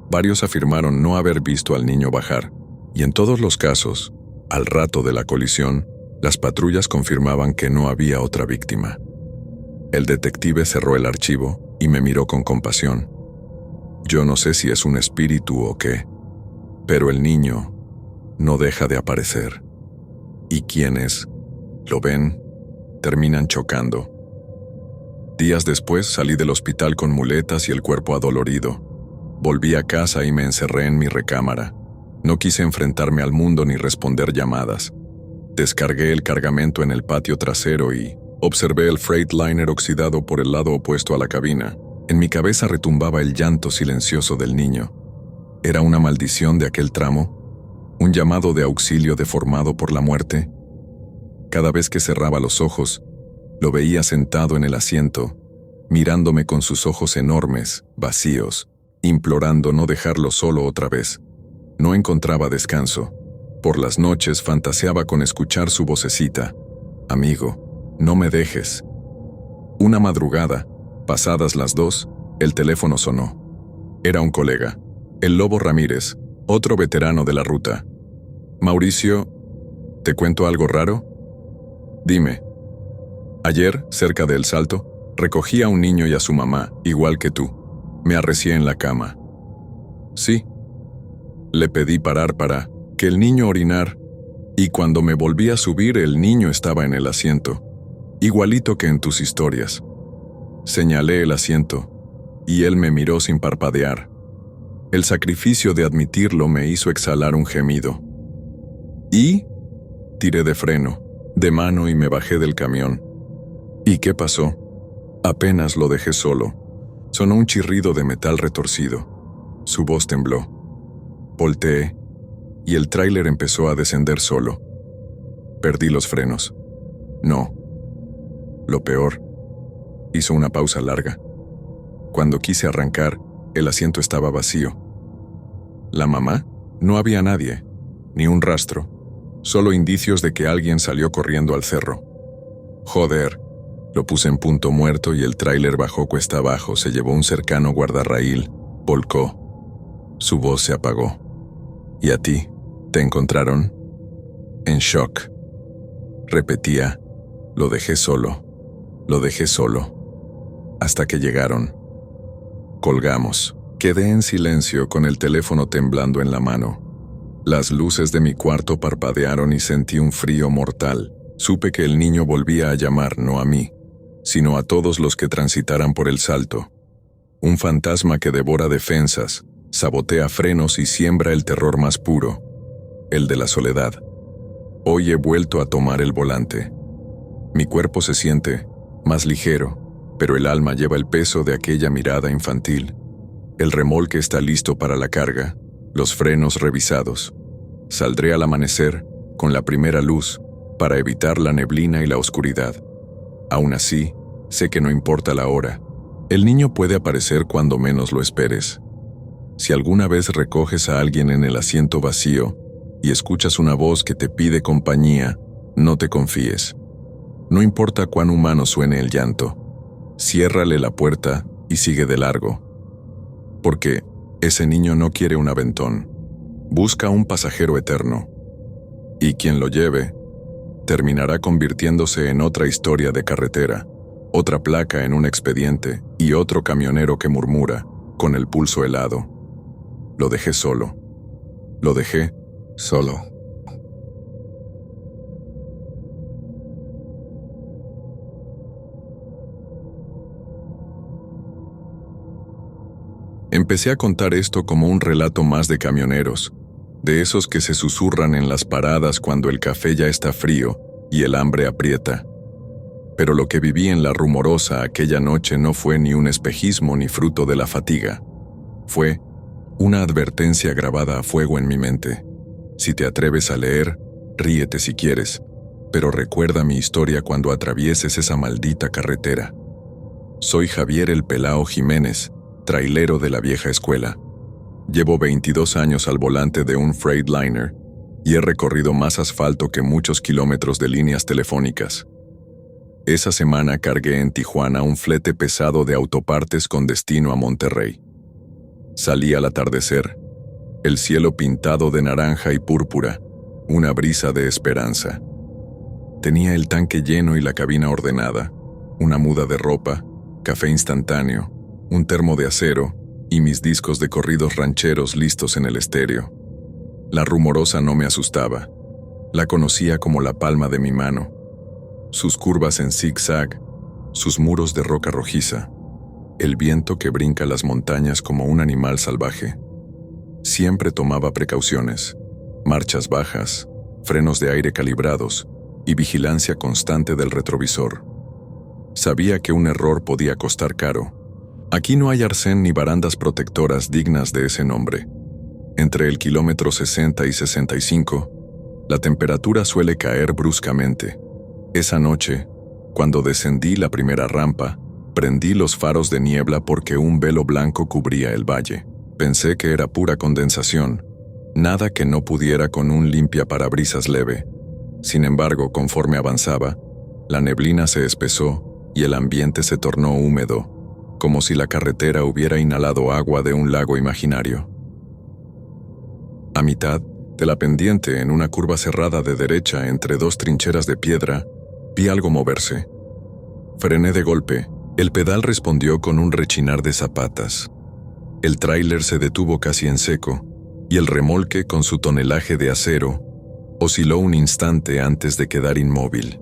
S1: Varios afirmaron no haber visto al niño bajar. Y en todos los casos, al rato de la colisión, las patrullas confirmaban que no había otra víctima. El detective cerró el archivo y me miró con compasión. Yo no sé si es un espíritu o qué, pero el niño no deja de aparecer. Y quienes lo ven, terminan chocando. Días después salí del hospital con muletas y el cuerpo adolorido. Volví a casa y me encerré en mi recámara. No quise enfrentarme al mundo ni responder llamadas. Descargué el cargamento en el patio trasero y observé el Freightliner oxidado por el lado opuesto a la cabina. En mi cabeza retumbaba el llanto silencioso del niño. ¿Era una maldición de aquel tramo? ¿Un llamado de auxilio deformado por la muerte? Cada vez que cerraba los ojos, lo veía sentado en el asiento, mirándome con sus ojos enormes, vacíos, implorando no dejarlo solo otra vez. No encontraba descanso. Por las noches fantaseaba con escuchar su vocecita. «Amigo, no me dejes». Una madrugada, pasadas las 2, el teléfono sonó. Era un colega, el Lobo Ramírez, otro veterano de la ruta. «Mauricio, ¿te cuento algo raro?» «Dime». «Ayer, cerca de El Salto, recogí a un niño y a su mamá, igual que tú. Me arrecié en la cama». «Sí». Le pedí parar para que el niño orinar, y cuando me volví a subir el niño estaba en el asiento, igualito que en tus historias. Señalé el asiento, y él me miró sin parpadear. El sacrificio de admitirlo me hizo exhalar un gemido. Y tiré de freno, de mano y me bajé del camión. ¿Y qué pasó? Apenas lo dejé solo. Sonó un chirrido de metal retorcido. Su voz tembló. Volteé, y el tráiler empezó a descender solo. Perdí los frenos. No. Lo peor, hizo una pausa larga. Cuando quise arrancar, el asiento estaba vacío. ¿La mamá? No había nadie, ni un rastro, solo indicios de que alguien salió corriendo al cerro. Joder. Lo puse en punto muerto y el tráiler bajó cuesta abajo, se llevó un cercano guardarraíl, volcó. Su voz se apagó. ¿Y a ti? ¿Te encontraron? En shock. Repetía, lo dejé solo. Hasta que llegaron. Colgamos. Quedé en silencio con el teléfono temblando en la mano. Las luces de mi cuarto parpadearon y sentí un frío mortal. Supe que el niño volvía a llamar, no a mí, sino a todos los que transitaran por el salto. Un fantasma que devora defensas, sabotea frenos y siembra el terror más puro, el de la soledad. Hoy he vuelto a tomar el volante. Mi cuerpo se siente más ligero, pero el alma lleva el peso de aquella mirada infantil. El remolque está listo para la carga, los frenos revisados. Saldré al amanecer, con la primera luz, para evitar la neblina y la oscuridad. Aún así, sé que no importa la hora. El niño puede aparecer cuando menos lo esperes. Si alguna vez recoges a alguien en el asiento vacío y escuchas una voz que te pide compañía, no te confíes. No importa cuán humano suene el llanto, ciérrale la puerta y sigue de largo. Porque ese niño no quiere un aventón, busca un pasajero eterno. Y quien lo lleve, terminará convirtiéndose en otra historia de carretera, otra placa en un expediente y otro camionero que murmura, con el pulso helado. Lo dejé solo. Lo dejé solo. Empecé a contar esto como un relato más de camioneros, de esos que se susurran en las paradas cuando el café ya está frío y el hambre aprieta. Pero lo que viví en La Rumorosa aquella noche no fue ni un espejismo ni fruto de la fatiga. Fue una advertencia grabada a fuego en mi mente. Si te atreves a leer, ríete si quieres, pero recuerda mi historia cuando atravieses esa maldita carretera. Soy Javier el Pelao Jiménez, trailero de la vieja escuela. Llevo 22 años al volante de un Freightliner y he recorrido más asfalto que muchos kilómetros de líneas telefónicas. Esa semana cargué en Tijuana un flete pesado de autopartes con destino a Monterrey. Salí al atardecer, el cielo pintado de naranja y púrpura, una brisa de esperanza. Tenía el tanque lleno y la cabina ordenada, una muda de ropa, café instantáneo, un termo de acero y mis discos de corridos rancheros listos en el estéreo. La Rumorosa no me asustaba. La conocía como la palma de mi mano. Sus curvas en zigzag, sus muros de roca rojiza, el viento que brinca las montañas como un animal salvaje. Siempre tomaba precauciones, marchas bajas, frenos de aire calibrados y vigilancia constante del retrovisor. Sabía que un error podía costar caro. Aquí no hay arcén ni barandas protectoras dignas de ese nombre. Entre el kilómetro 60 y 65, la temperatura suele caer bruscamente. Esa noche, cuando descendí la primera rampa, prendí los faros de niebla porque un velo blanco cubría el valle. Pensé que era pura condensación, nada que no pudiera con un limpiaparabrisas leve. Sin embargo, conforme avanzaba, la neblina se espesó y el ambiente se tornó húmedo, como si la carretera hubiera inhalado agua de un lago imaginario. A mitad de la pendiente, en una curva cerrada de derecha entre dos trincheras de piedra, vi algo moverse. Frené de golpe. El pedal respondió con un rechinar de zapatas. El tráiler se detuvo casi en seco, y el remolque, con su tonelaje de acero, osciló un instante antes de quedar inmóvil.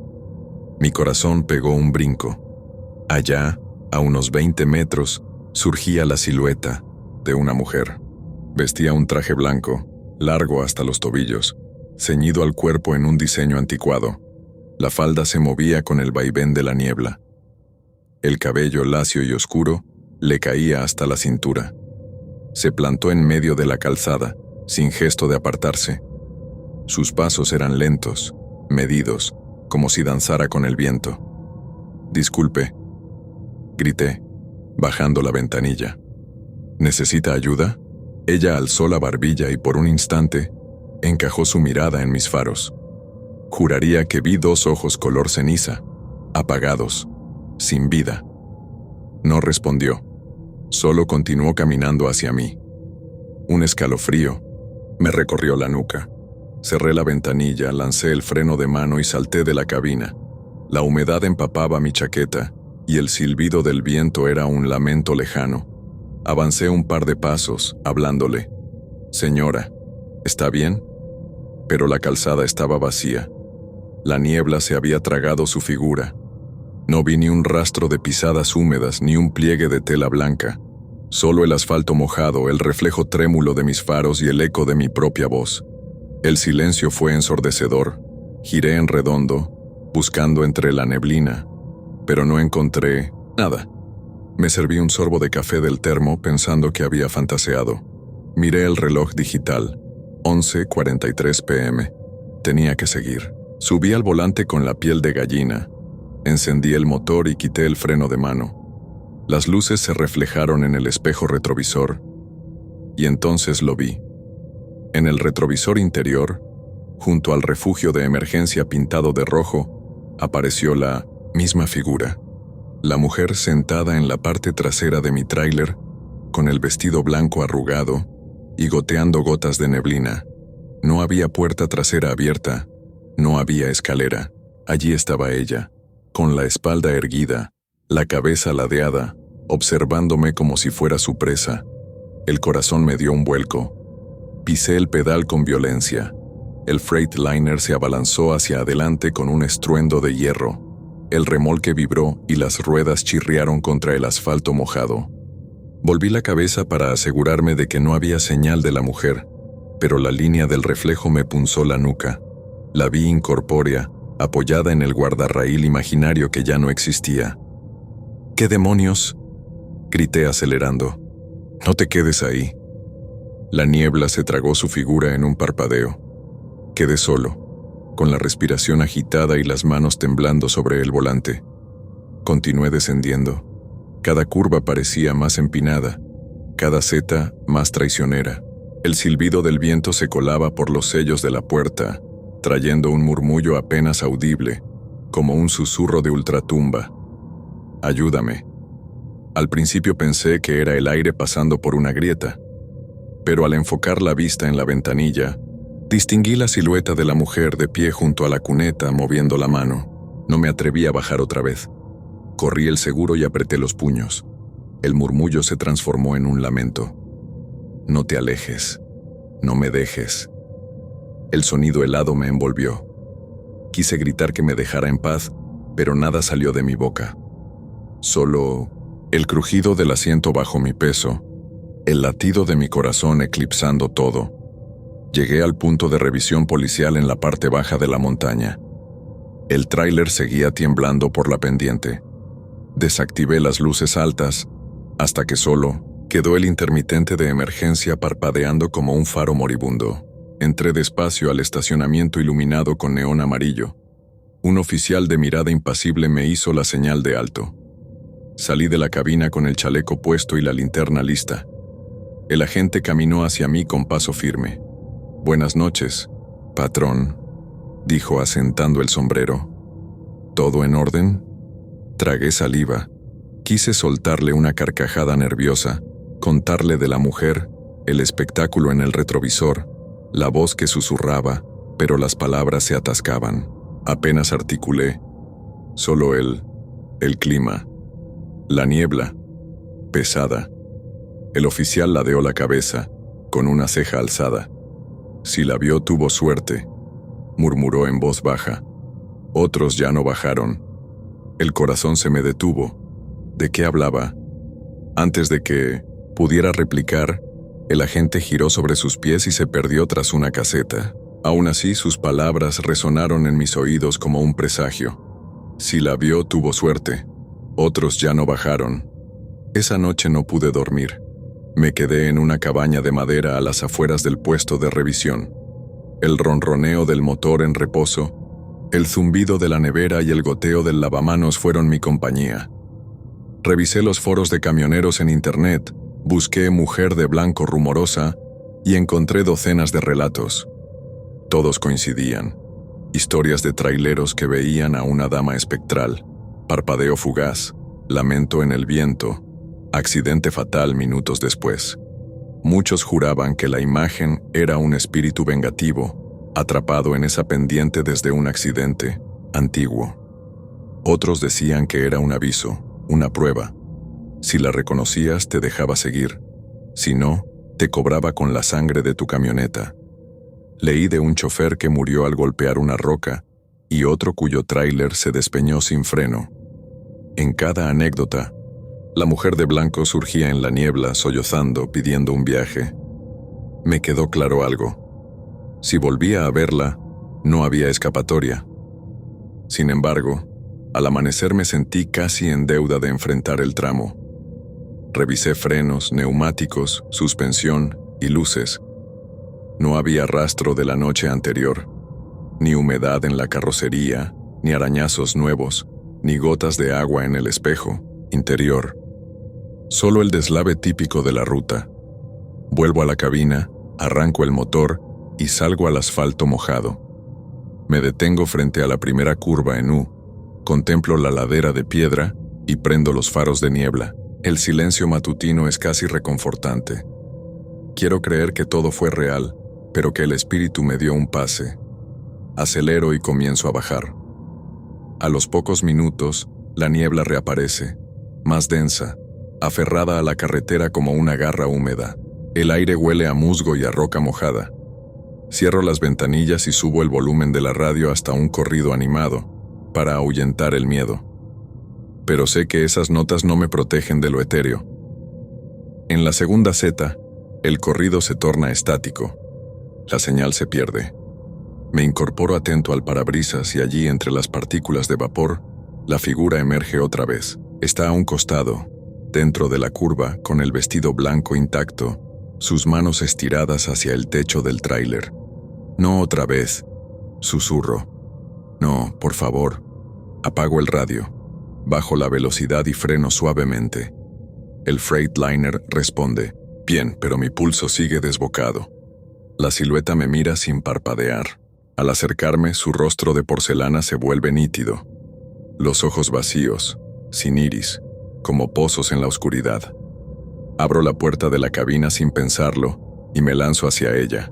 S1: Mi corazón pegó un brinco. Allá, a unos 20 metros, surgía la silueta de una mujer. Vestía un traje blanco, largo hasta los tobillos, ceñido al cuerpo en un diseño anticuado. La falda se movía con el vaivén de la niebla. El cabello lacio y oscuro le caía hasta la cintura. Se plantó en medio de la calzada, sin gesto de apartarse. Sus pasos eran lentos, medidos, como si danzara con el viento. «Disculpe», grité, bajando la ventanilla. «¿Necesita ayuda?» Ella alzó la barbilla y por un instante encajó su mirada en mis faros. Juraría que vi dos ojos color ceniza, apagados, sin vida. No respondió, solo continuó caminando hacia mí. Un escalofrío me recorrió la nuca. Cerré la ventanilla, lancé el freno de mano y salté de la cabina. La humedad empapaba mi chaqueta y el silbido del viento era un lamento lejano. Avancé un par de pasos, hablándole. «Señora, ¿está bien?» Pero la calzada estaba vacía. La niebla se había tragado su figura. No vi ni un rastro de pisadas húmedas ni un pliegue de tela blanca. Solo el asfalto mojado, el reflejo trémulo de mis faros y el eco de mi propia voz. El silencio fue ensordecedor. Giré en redondo, buscando entre la neblina, pero no encontré nada. Me serví un sorbo de café del termo pensando que había fantaseado. Miré el reloj digital, 11:43 p.m. Tenía que seguir. Subí al volante con la piel de gallina. Encendí el motor y quité el freno de mano. Las luces se reflejaron en el espejo retrovisor, y entonces lo vi. En el retrovisor interior, junto al refugio de emergencia pintado de rojo, apareció la misma figura. La mujer sentada en la parte trasera de mi tráiler, con el vestido blanco arrugado y goteando gotas de neblina. No había puerta trasera abierta, no había escalera. Allí estaba ella, con la espalda erguida, la cabeza ladeada, observándome como si fuera su presa. El corazón me dio un vuelco. Pisé el pedal con violencia. El Freightliner se abalanzó hacia adelante con un estruendo de hierro. El remolque vibró y las ruedas chirriaron contra el asfalto mojado. Volví la cabeza para asegurarme de que no había señal de la mujer, pero la línea del reflejo me punzó la nuca. La vi incorpórea, apoyada en el guardarraíl imaginario que ya no existía. «¿Qué demonios?», grité acelerando. «No te quedes ahí». La niebla se tragó su figura en un parpadeo. Quedé solo, con la respiración agitada y las manos temblando sobre el volante. Continué descendiendo. Cada curva parecía más empinada, cada seta más traicionera. El silbido del viento se colaba por los sellos de la puerta, trayendo un murmullo apenas audible, como un susurro de ultratumba. «Ayúdame». Al principio pensé que era el aire pasando por una grieta, pero al enfocar la vista en la ventanilla, distinguí la silueta de la mujer de pie junto a la cuneta moviendo la mano. No me atreví a bajar otra vez. Corrí el seguro y apreté los puños. El murmullo se transformó en un lamento. «No te alejes. No me dejes». El sonido helado me envolvió. Quise gritar que me dejara en paz, pero nada salió de mi boca. Solo el crujido del asiento bajo mi peso, el latido de mi corazón eclipsando todo. Llegué al punto de revisión policial en la parte baja de la montaña. El tráiler seguía temblando por la pendiente. Desactivé las luces altas, hasta que solo quedó el intermitente de emergencia parpadeando como un faro moribundo. Entré despacio al estacionamiento iluminado con neón amarillo. Un oficial de mirada impasible me hizo la señal de alto. Salí de la cabina con el chaleco puesto y la linterna lista. El agente caminó hacia mí con paso firme. «Buenas noches, patrón», dijo asentando el sombrero. «¿Todo en orden?» Tragué saliva. Quise soltarle una carcajada nerviosa, contarle de la mujer, el espectáculo en el retrovisor, la voz que susurraba, pero las palabras se atascaban. Apenas articulé. Solo el clima. La niebla. Pesada. El oficial ladeó la cabeza, con una ceja alzada. «Si la vio, tuvo suerte», murmuró en voz baja. «Otros ya no bajaron». El corazón se me detuvo. ¿De qué hablaba? Antes de que pudiera replicar, el agente giró sobre sus pies y se perdió tras una caseta. Aún así, sus palabras resonaron en mis oídos como un presagio. «Si la vio, tuvo suerte. Otros ya no bajaron». Esa noche no pude dormir. Me quedé en una cabaña de madera a las afueras del puesto de revisión. El ronroneo del motor en reposo, el zumbido de la nevera y el goteo del lavamanos fueron mi compañía. Revisé los foros de camioneros en internet, busqué mujer de blanco rumorosa y encontré docenas de relatos. Todos coincidían. Historias de traileros que veían a una dama espectral, Parpadeo fugaz, lamento en el viento, accidente fatal minutos después. Muchos juraban que la imagen era un espíritu vengativo, atrapado en esa pendiente desde un accidente antiguo. Otros decían que era un aviso, una prueba. Si la reconocías, te dejaba seguir. Si no, te cobraba con la sangre de tu camioneta. Leí de un chofer que murió al golpear una roca y otro cuyo tráiler se despeñó sin freno. En cada anécdota, la mujer de blanco surgía en la niebla sollozando, pidiendo un viaje. Me quedó claro algo. Si volvía a verla, no había escapatoria. Sin embargo, al amanecer me sentí casi en deuda de enfrentar el tramo. Revisé frenos, neumáticos, suspensión y luces. No había rastro de la noche anterior, ni humedad en la carrocería, ni arañazos nuevos, ni gotas de agua en el espejo interior. Solo el deslave típico de la ruta. Vuelvo a la cabina, arranco el motor y salgo al asfalto mojado. Me detengo frente a la primera curva en U, contemplo la ladera de piedra y prendo los faros de niebla. El silencio matutino es casi reconfortante. Quiero creer que todo fue real, pero que el espíritu me dio un pase. Acelero y comienzo a bajar. A los pocos minutos, la niebla reaparece, más densa, aferrada a la carretera como una garra húmeda. El aire huele a musgo y a roca mojada. Cierro las ventanillas y subo el volumen de la radio hasta un corrido animado, para ahuyentar el miedo. Pero sé que esas notas no me protegen de lo etéreo. En la segunda Z, el corrido se torna estático. La señal se pierde. Me incorporo atento al parabrisas y allí, entre las partículas de vapor, la figura emerge otra vez. Está a un costado, dentro de la curva, con el vestido blanco intacto, sus manos estiradas hacia el techo del tráiler. No otra vez, susurro. No, por favor. Apago el radio. Bajo la velocidad y freno suavemente. El Freightliner responde. Bien, pero mi pulso sigue desbocado. La silueta me mira sin parpadear. Al acercarme, su rostro de porcelana se vuelve nítido. Los ojos vacíos, sin iris, como pozos en la oscuridad. Abro la puerta de la cabina sin pensarlo y me lanzo hacia ella.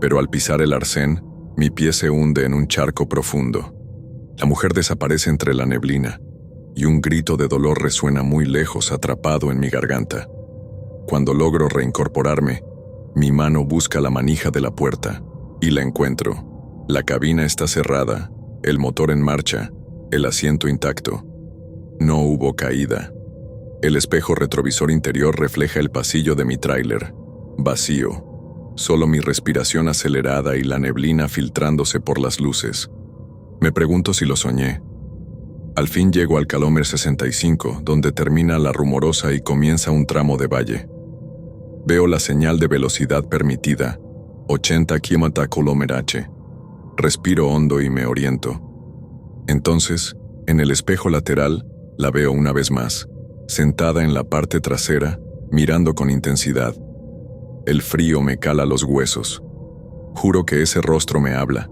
S1: Pero al pisar el arcén, mi pie se hunde en un charco profundo. La mujer desaparece entre la neblina y un grito de dolor resuena muy lejos, atrapado en mi garganta. Cuando logro reincorporarme, mi mano busca la manija de la puerta y la encuentro. La cabina está cerrada, el motor en marcha, el asiento intacto. No hubo caída. El espejo retrovisor interior refleja el pasillo de mi tráiler, vacío. Solo mi respiración acelerada y la neblina filtrándose por las luces. Me pregunto si lo soñé. Al fin llego al Calómer 65, donde termina la rumorosa y comienza un tramo de valle. Veo la señal de velocidad permitida, 80 km/h. Respiro hondo y me oriento. Entonces, en el espejo lateral, la veo una vez más, sentada en la parte trasera, mirando con intensidad. El frío me cala los huesos. Juro que ese rostro me habla.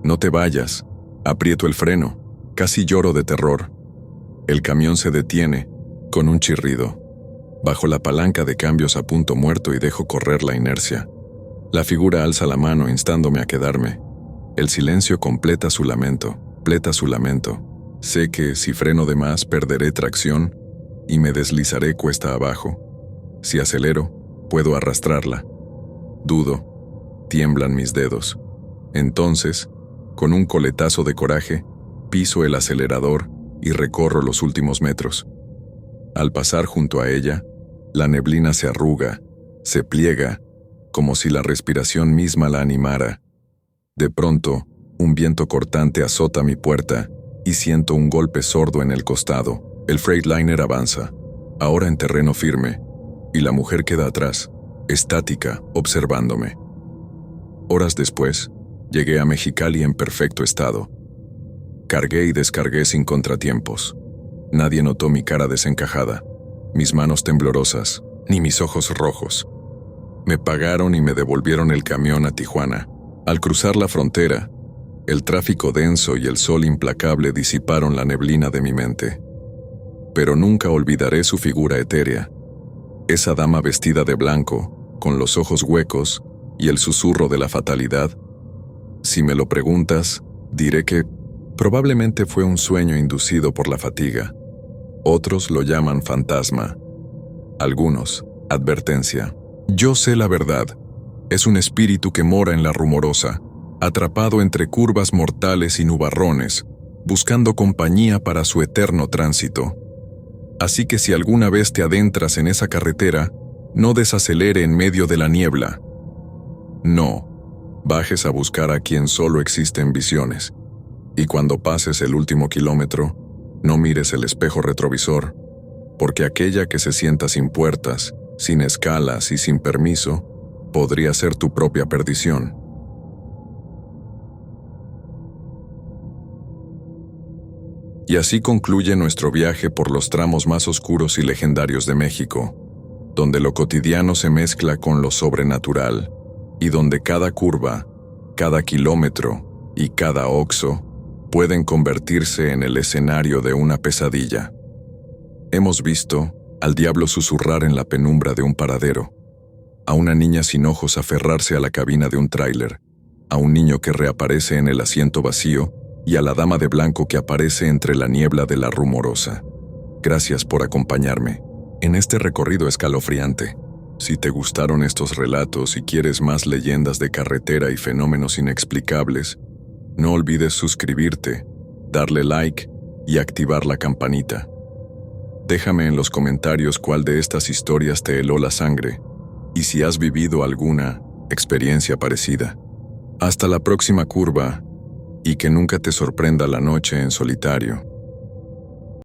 S1: No te vayas. Aprieto el freno. Casi lloro de terror. El camión se detiene, con un chirrido. Bajo la palanca de cambios a punto muerto y dejo correr la inercia. La figura alza la mano instándome a quedarme. El silencio completa su lamento. Sé que si freno de más perderé tracción y me deslizaré cuesta abajo. Si acelero, puedo arrastrarla. Dudo. Tiemblan mis dedos. Entonces, con un coletazo de coraje, piso el acelerador y recorro los últimos metros. Al pasar junto a ella, la neblina se arruga, se pliega, como si la respiración misma la animara. De pronto, un viento cortante azota mi puerta y siento un golpe sordo en el costado. El Freightliner avanza, ahora en terreno firme, y la mujer queda atrás, estática, observándome. Horas después, llegué a Mexicali en perfecto estado. Cargué y descargué sin contratiempos. Nadie notó mi cara desencajada, mis manos temblorosas, ni mis ojos rojos. Me pagaron y me devolvieron el camión a Tijuana. Al cruzar la frontera, El tráfico denso y el sol implacable disiparon la neblina de mi mente. Pero nunca olvidaré su figura etérea, esa dama vestida de blanco, con los ojos huecos y el susurro de la fatalidad. Si me lo preguntas, diré que probablemente fue un sueño inducido por la fatiga. Otros lo llaman fantasma. Algunos, advertencia. Yo sé la verdad. Es un espíritu que mora en la rumorosa, atrapado entre curvas mortales y nubarrones, buscando compañía para su eterno tránsito. Así que si alguna vez te adentras en esa carretera, no desacelere en medio de la niebla. No, bajes a buscar a quien solo existe en visiones. Y cuando pases el último kilómetro, no mires el espejo retrovisor, porque aquella que se sienta sin puertas, sin escalas y sin permiso, podría ser tu propia perdición. Y así concluye nuestro viaje por los tramos más oscuros y legendarios de México, donde lo cotidiano se mezcla con lo sobrenatural, y donde cada curva, cada kilómetro y cada oxo pueden convertirse en el escenario de una pesadilla. Hemos visto al diablo susurrar en la penumbra de un paradero, a una niña sin ojos aferrarse a la cabina de un tráiler, a un niño que reaparece en el asiento vacío y a la dama de blanco que aparece entre la niebla de la rumorosa. Gracias por acompañarme en este recorrido escalofriante. Si te gustaron estos relatos y quieres más leyendas de carretera y fenómenos inexplicables, no olvides suscribirte, darle like y activar la campanita. Déjame en los comentarios cuál de estas historias te heló la sangre y si has vivido alguna experiencia parecida. Hasta la próxima curva y que nunca te sorprenda la noche en solitario.